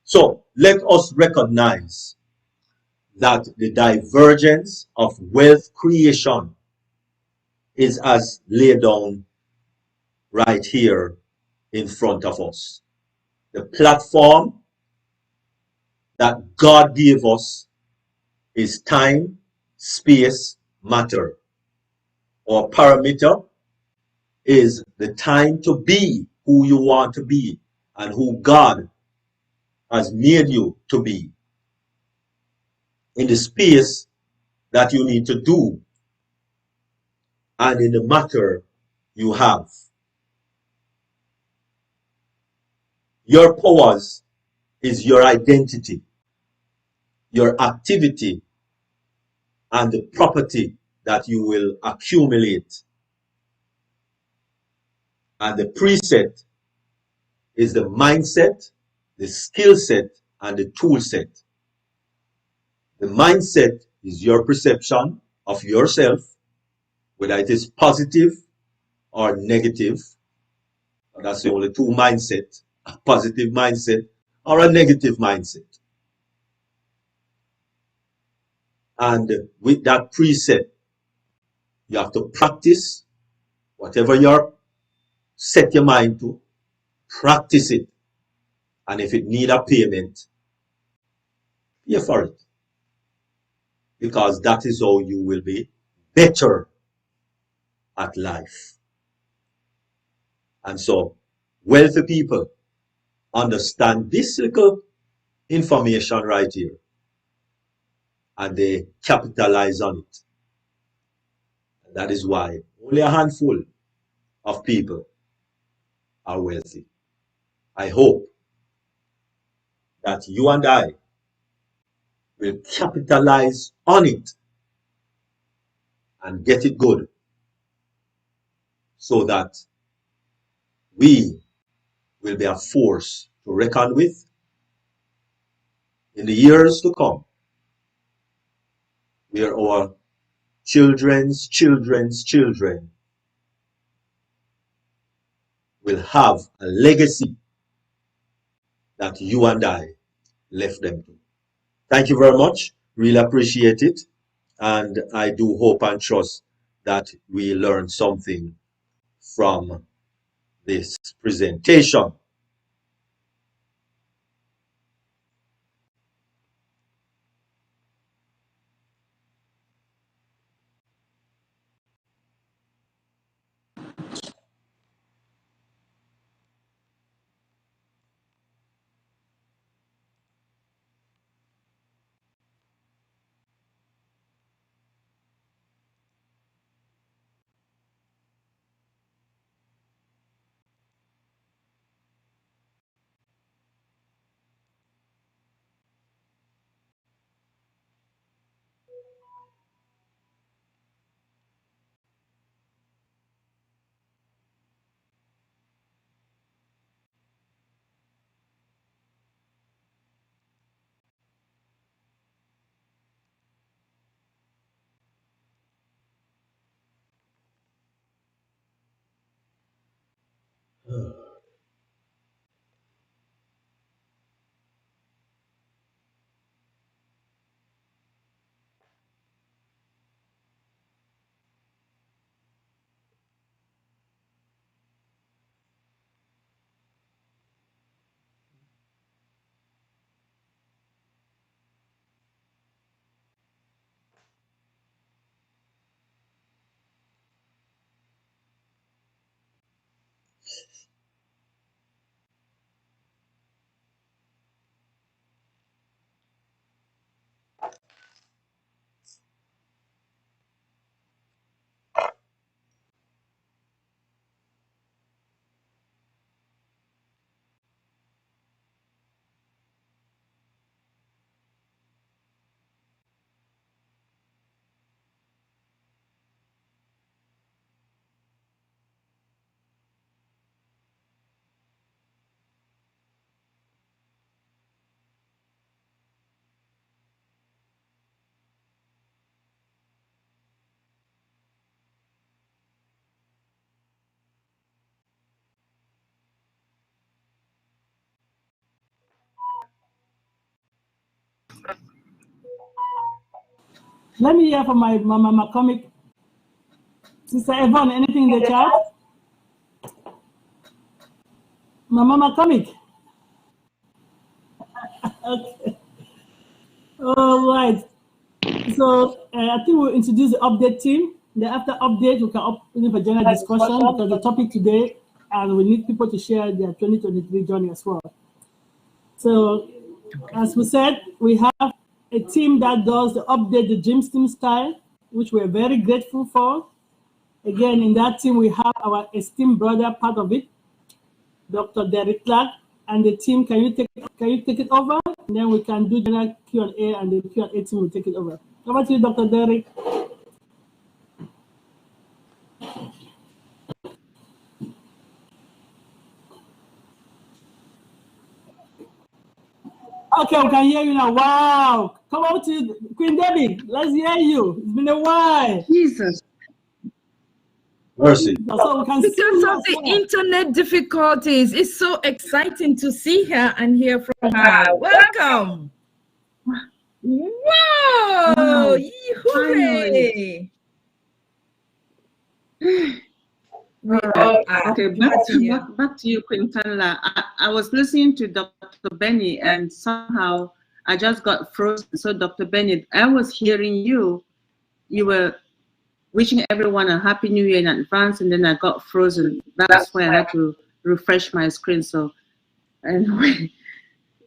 So let us recognize that the divergence of wealth creation is as laid down right here in front of us. The platform that God gave us is time, space, matter. Our parameter is the time to be who you want to be and who God has made you to be, in the space that you need to do, and in the matter you have. Your powers is your identity, your activity, and the property that you will accumulate. And the preset is the mindset, the skill set, and the tool set. The mindset is your perception of yourself, whether it is positive or negative. That's the only two mindsets, a positive mindset or a negative mindset. And with that preset, you have to practice whatever you're set your mind to, practice it. And if it need a payment, pay for it. Because that is how you will be better at life. And so wealthy people understand this little information right here, and they capitalize on it. And that is why only a handful of people are wealthy. I hope that you and I will capitalize on it and get it good, so that we will be a force to reckon with in the years to come, where our children's children's children will have a legacy that you and I left them to. Thank you very much. Really appreciate it. And I do hope and trust that we learn something from this presentation. Let me hear from my Mama Comic. Sister Yvonne, anything in the chat? Mama Comic. Okay. All right. So I think we'll introduce the update team. Then after update, we can open for general discussion because the topic today, and we need people to share their 2023 journey as well. So as we said, we have a team that does the update, the Dreams team style, which we're very grateful for. Again, in that team, we have our esteemed brother part of it, Dr. Derrick Clark, and the team. Can you take it over? And then we can do general Q&A, and the Q&A team will take it over. Over to you, Dr. Derrick. Okay, we can hear you now. Wow. Come over to Queen Debbie. Let's hear you. It's been a while. Jesus. Mercy. So we can see Because of the internet difficulties, it's so exciting to see her and hear from her. Welcome. Wow. Hooray. Okay, back to you, Queen Kanla. I was listening to Dr. Benny, and somehow I just got frozen. So, Dr. Benny, I was hearing you. You were wishing everyone a happy new year in advance, and then I got frozen. That's why I had to refresh my screen. So, anyway,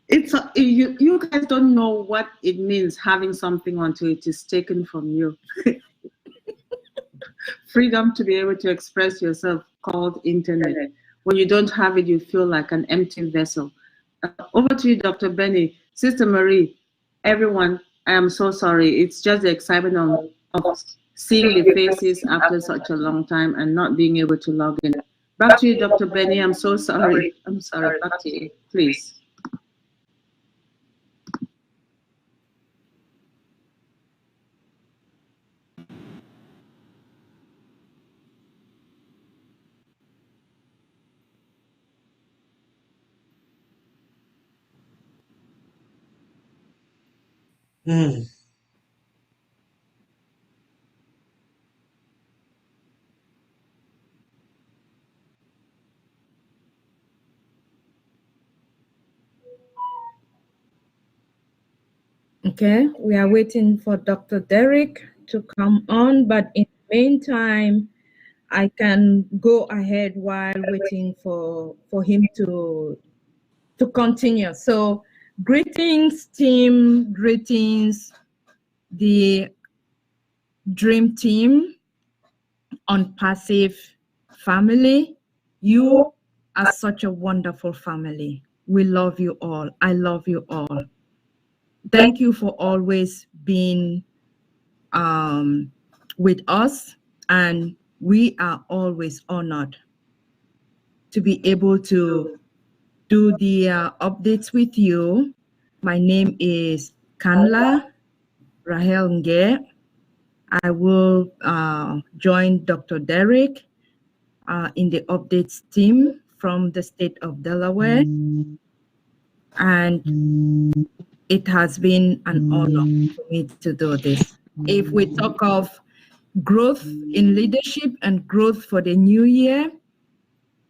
you guys don't know what it means having something until it is taken from you. Freedom to be able to express yourself called internet. When you don't have it, you feel like an empty vessel. Over to you, Dr. Benny. Sister Marie, everyone, I am so sorry. It's just the excitement of seeing the faces after such a long time and not being able to log in. Back to you, Dr. Benny. I'm so sorry. I'm sorry. Back to you, please. Okay, we are waiting for Dr. Derrick to come on, but in the meantime, I can go ahead while waiting for him to continue. So, greetings, team. Greetings, the Dream Team ONPASSIVE family. You are such a wonderful family. We love you all. I love you all. Thank you for always being with us, and we are always honored to be able to do the updates with you. My name is Kanla Rahel Nge. I will join Dr. Derrick in the updates team from the state of Delaware, and it has been an honor for me to do this. If we talk of growth in leadership and growth for the new year,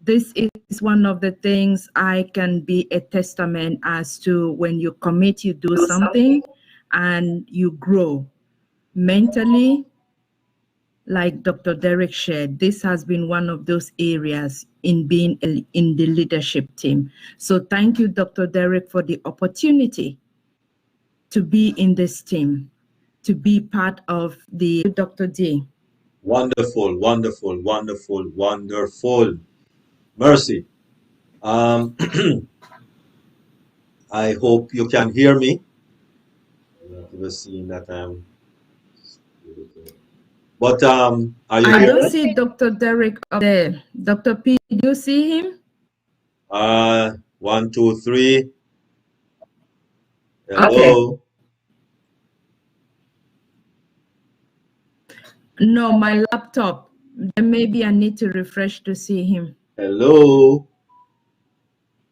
this is one of the things I can be a testament as to. When you commit, you do something and you grow mentally. Like Dr. Derrick shared, this has been one of those areas in being in the leadership team. So thank you, Dr. Derrick, for the opportunity to be in this team, to be part of the Dr. D. Wonderful, wonderful, wonderful, wonderful. Mercy. I hope you can hear me. We're seeing that but are you I don't see Dr. Derrick up there. Dr. P, do you see him? 1, 2, 3. Hello. Okay. No, my laptop. Then maybe I need to refresh to see him. Hello.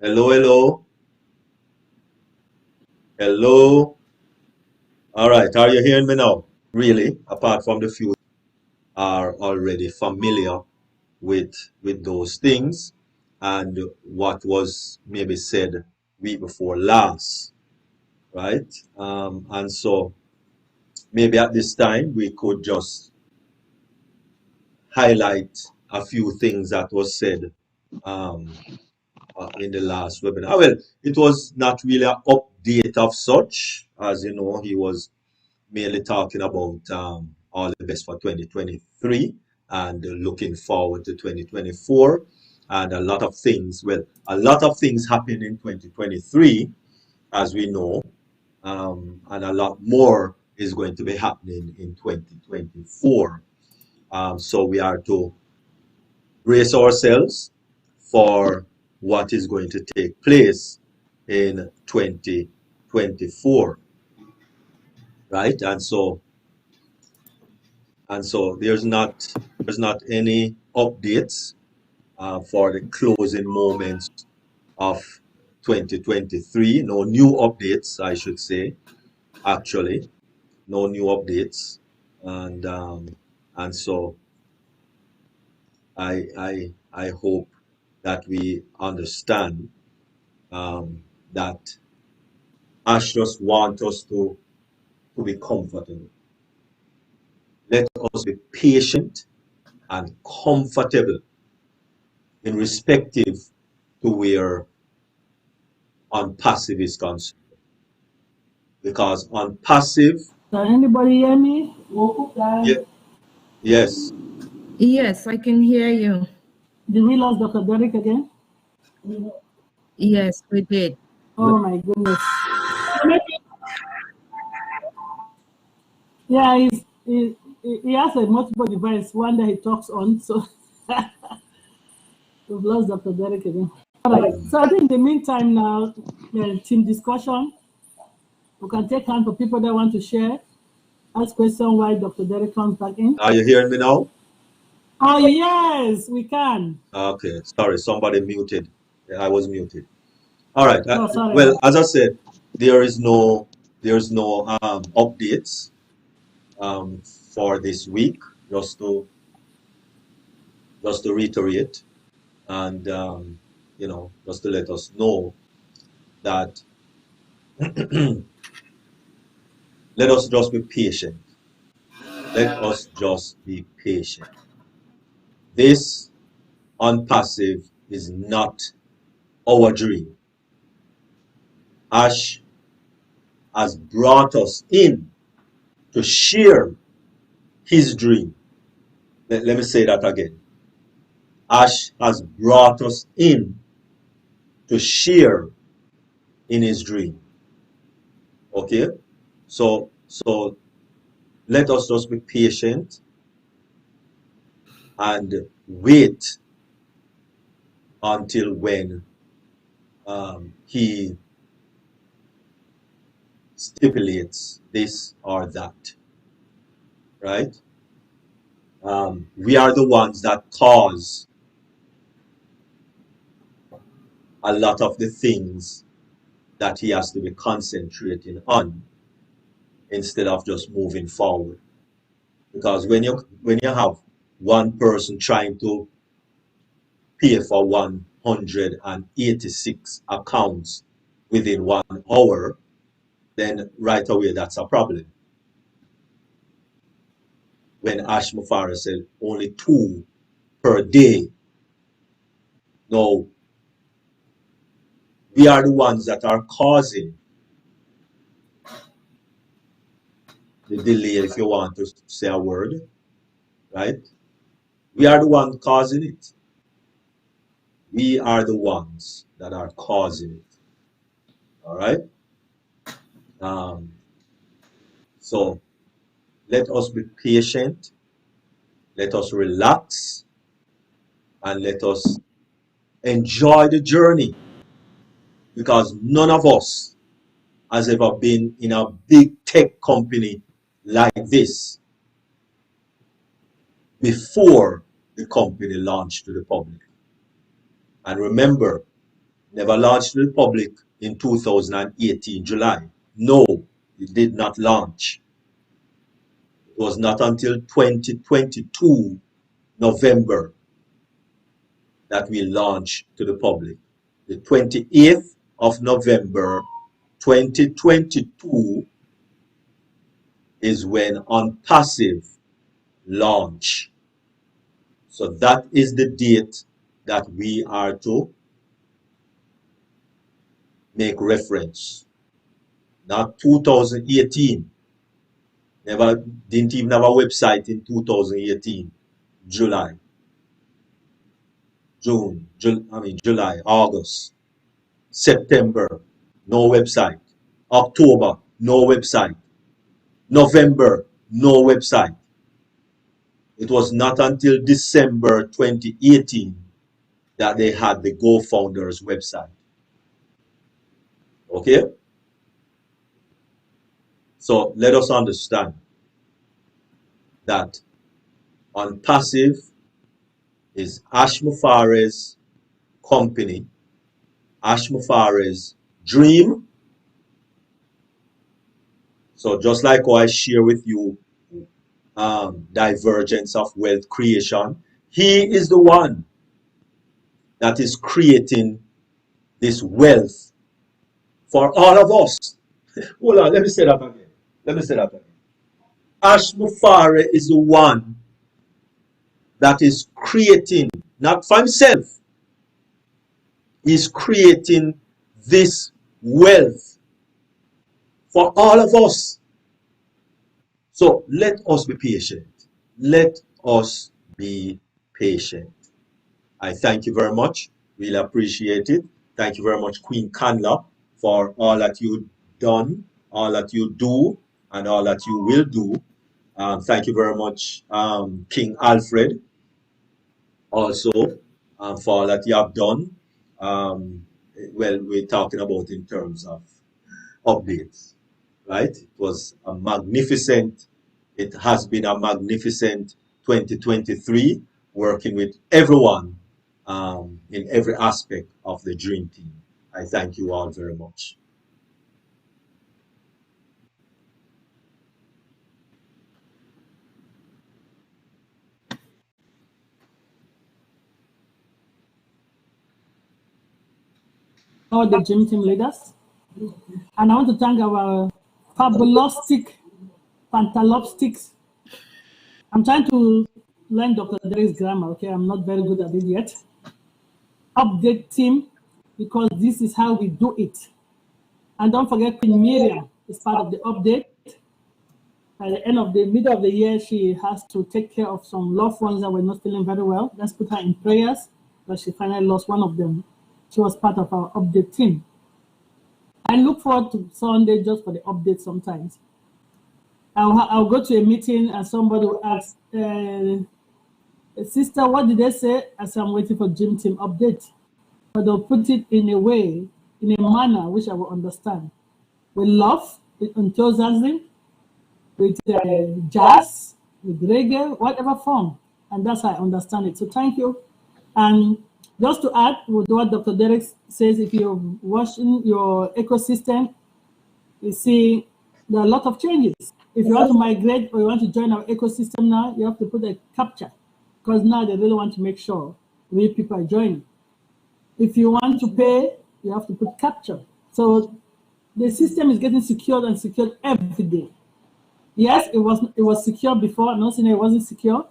Hello, hello. Hello. All right. Are you hearing me now? Really, apart from the few are already familiar with those things and what was maybe said week before last, right? And so maybe at this time we could just highlight a few things that was said in the last webinar. Well, it was not really an update of such, as you know, he was mainly talking about all the best for 2023 and looking forward to 2024 and a lot of things. Well, a lot of things happened in 2023, as we know, and a lot more is going to be happening in 2024. So we are to brace ourselves for what is going to take place in 2024, right? And so there's not any updates for the closing moments of 2023. No new updates, I should say. Actually, no new updates, and so I hope that we understand that Ash just wants us to be comfortable. Let us be patient and comfortable in respective to where ONPASSIVE is concerned. Because ONPASSIVE. Can anybody hear me? Yes. Yes, I can hear you. Did we lose Dr. Derrick again? Yes, we did. Oh my goodness. Yeah, he has a multiple device, one that he talks on, so we've lost Dr. Derrick again. All right, so I think in the meantime now, team discussion, we can take time for people that want to share, ask questions while Dr. Derrick comes back in. Are you hearing me now? Oh yes, we can. Okay, sorry, somebody muted. I was muted. All right. Sorry. Well, as I said, there's no updates for this week. Just to reiterate, and you know, just to let us know that let us just be patient. Let us just be patient. This ONPASSIVE is not our dream. Ash has brought us in to share his dream. Let me say that again. Ash has brought us in to share in his dream. Okay? So let us just be patient and wait until when he stipulates this or that, right? We are the ones that cause a lot of the things that he has to be concentrating on instead of just moving forward. Because when you have one person trying to pay for 186 accounts within 1 hour, then right away that's a problem. When Ash Mufara said only 2 per day. No, we are the ones that are causing the delay, if you want to say a word, right? We are the ones causing it. We are the ones that are causing it. All right? So let us be patient, let us relax, and let us enjoy the journey, because none of us has ever been in a big tech company like this before the company launched to the public. And remember, never launched to the public in 2018 July. No, it did not launch. It was not until 2022 November that we launched to the public. The 28th of November 2022 is when ONPASSIVE launched. So that is the date that we are to make reference. Not 2018. Didn't even have a website in 2018. July, July, August, September, no website. October, no website. November, no website. It was not until December 2018 that they had the Go Founders website. Okay? So let us understand that ONPASSIVE is Ash Mufare's company, Ash Mufare's dream. So just like how I share with you Divergence of Wealth Creation, he is the one that is creating this wealth for all of us. Hold on, let me say that again. Ash Mufare is the one that is creating, not for himself, he's creating this wealth for all of us. So let us be patient. Let us be patient. I thank you very much. Really appreciate it. Thank you very much, Queen Kanla, for all that you've done, all that you do, and all that you will do. Thank you very much, King Alfred, also, for all that you have done. Well, we're talking about in terms of updates, right? It was a magnificent, it has been a magnificent 2023, working with everyone in every aspect of the Dream Team. I thank you all very much. All the Dream Team leaders. And I want to thank our fantalopstics. I'm trying to learn Dr. Derrick's grammar, okay? I'm not very good at it yet. Update team, because this is how we do it. And don't forget Queen Miriam is part of the update. At the end of the middle of the year, she has to take care of some loved ones that were not feeling very well. Let's put her in prayers, because she finally lost one of them. She was part of our update team. I look forward to Sunday just for the update sometimes. I'll go to a meeting and somebody will ask, sister, what did they say? As I'm waiting for Dream Team update. But they'll put it in a way, in a manner which I will understand. With love, with enthusiasm, with jazz, with reggae, whatever form. And that's how I understand it. So thank you. And Just to add with what Dr. Derrick says, if you're watching your ecosystem, you see there are a lot of changes. If you want to migrate or you want to join our ecosystem now, you have to put a captcha, because now they really want to make sure real people are joining. If you want to pay, you have to put captcha. So the system is getting secured and secured every day. Yes, it was secure before. I'm not saying it wasn't secure,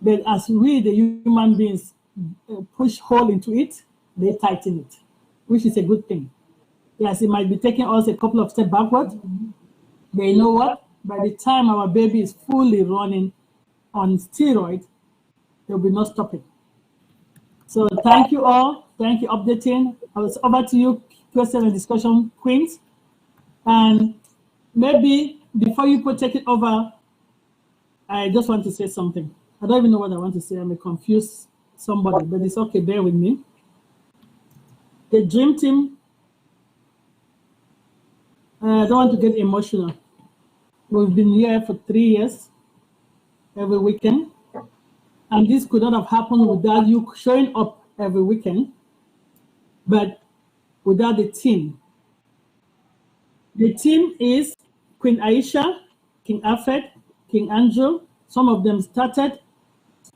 but as we, the human beings, push hole into it, they tighten it, which is a good thing. Yes, it might be taking us a couple of steps backward, but you know what? By the time our baby is fully running on steroids, there will be no stopping. So thank you all. Thank you, updating. I was over to you, question and discussion queens. And maybe before you take it over, I just want to say something. I don't even know what I want to say. I may confuse somebody, but it's okay. Bear with me. The dream team, I don't want to get emotional. We've been here for 3 years, every weekend. And this could not have happened without you showing up every weekend, but without the team. The team is Queen Aisha, King Alfred, King Andrew. Some of them started,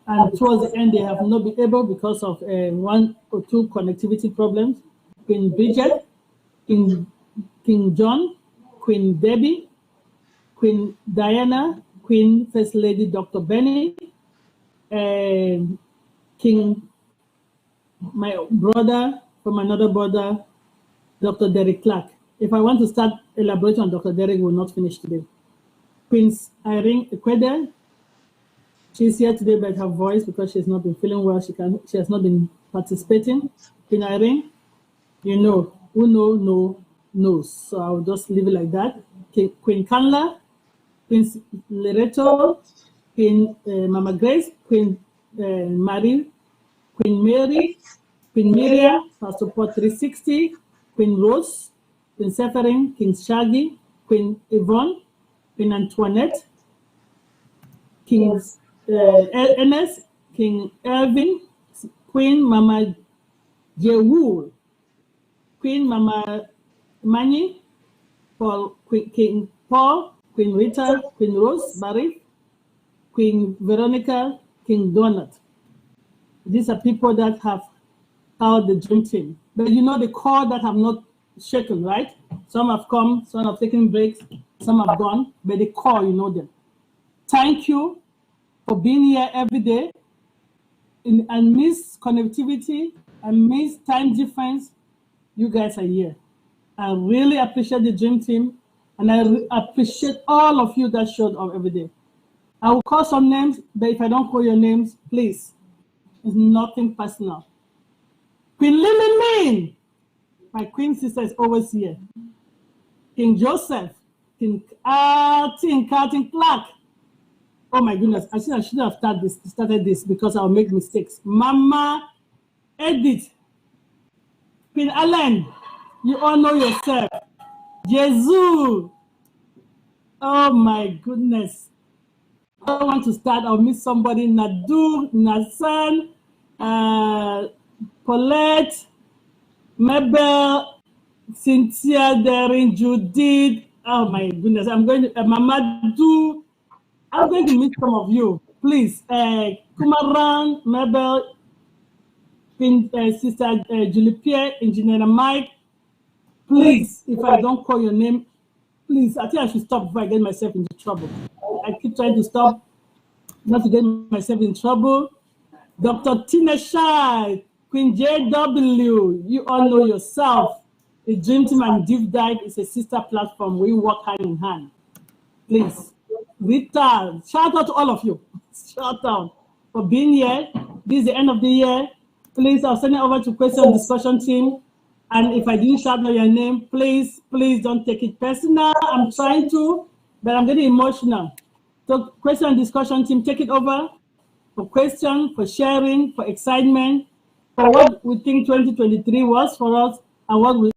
and towards the end, they have not been able because of 1 or 2 connectivity problems. Queen Bridget, King John, Queen Debbie, Queen Diana, Queen First Lady Dr. Benny, King, my brother from another brother, Dr. Derrick Clark. If I want to start elaborating on Dr. Derrick, we will not finish today. Prince Irene Ekwede, she's here today by her voice because she's not been feeling well. She has not been participating. Queen Irene, you know, who knows. So I'll just leave it like that. Queen Kanla, Prince Loreto, Queen Mama Grace, Queen Marie, Queen Mary, Queen Miriam, Passport 360, Queen Rose, Queen Seferin, King Shaggy, Queen Yvonne, Queen Antoinette, King Ernest, King Irving, Queen Mama Jewul, Queen Mama Mani, King Paul, Queen Rita, Queen Rose Barry, Queen Veronica, King Donut. These are people that have held the dream team. But you know the core that have not shaken, right? Some have come, some have taken breaks, some have gone, but the core, you know them. Thank you for being here every day. And miss connectivity and miss time difference, you guys are here. I really appreciate the dream team, and I appreciate all of you that showed up every day. I will call some names, but if I don't call your names, please, it's nothing personal. Queen Lillian, my queen sister is always here. King Joseph, King Clark. Oh my goodness, I should have started this because I'll make mistakes. Mama Edith, Queen Allen, you all know yourself. Jesus, oh my goodness. I don't want to start, I'll miss somebody. Nadu, Nasan, Paulette, Mabel, Cynthia, Darren, Judith. Oh my goodness, I'm going to, Mama Do. I'm going to meet some of you. Please, Kumaran, Mabel, Sister Julie Pierre, Engineer Mike. Please, if I don't call your name, please, I think I should stop before I get myself into trouble. I keep trying to stop, not to get myself in trouble. Dr. Tina Shai, Queen JW, you all know yourself. The Dream Team and Deep Dive is a sister platform. We work hand in hand. Please, Rita, shout out to all of you. Shout out for being here. This is the end of the year. Please, I'll send it over to question and discussion team. And if I didn't shout out your name, please don't take it personal. I'm trying to, but I'm getting emotional. So question and discussion team, take it over for question, for sharing, for excitement, for what we think 2023 was for us, and what we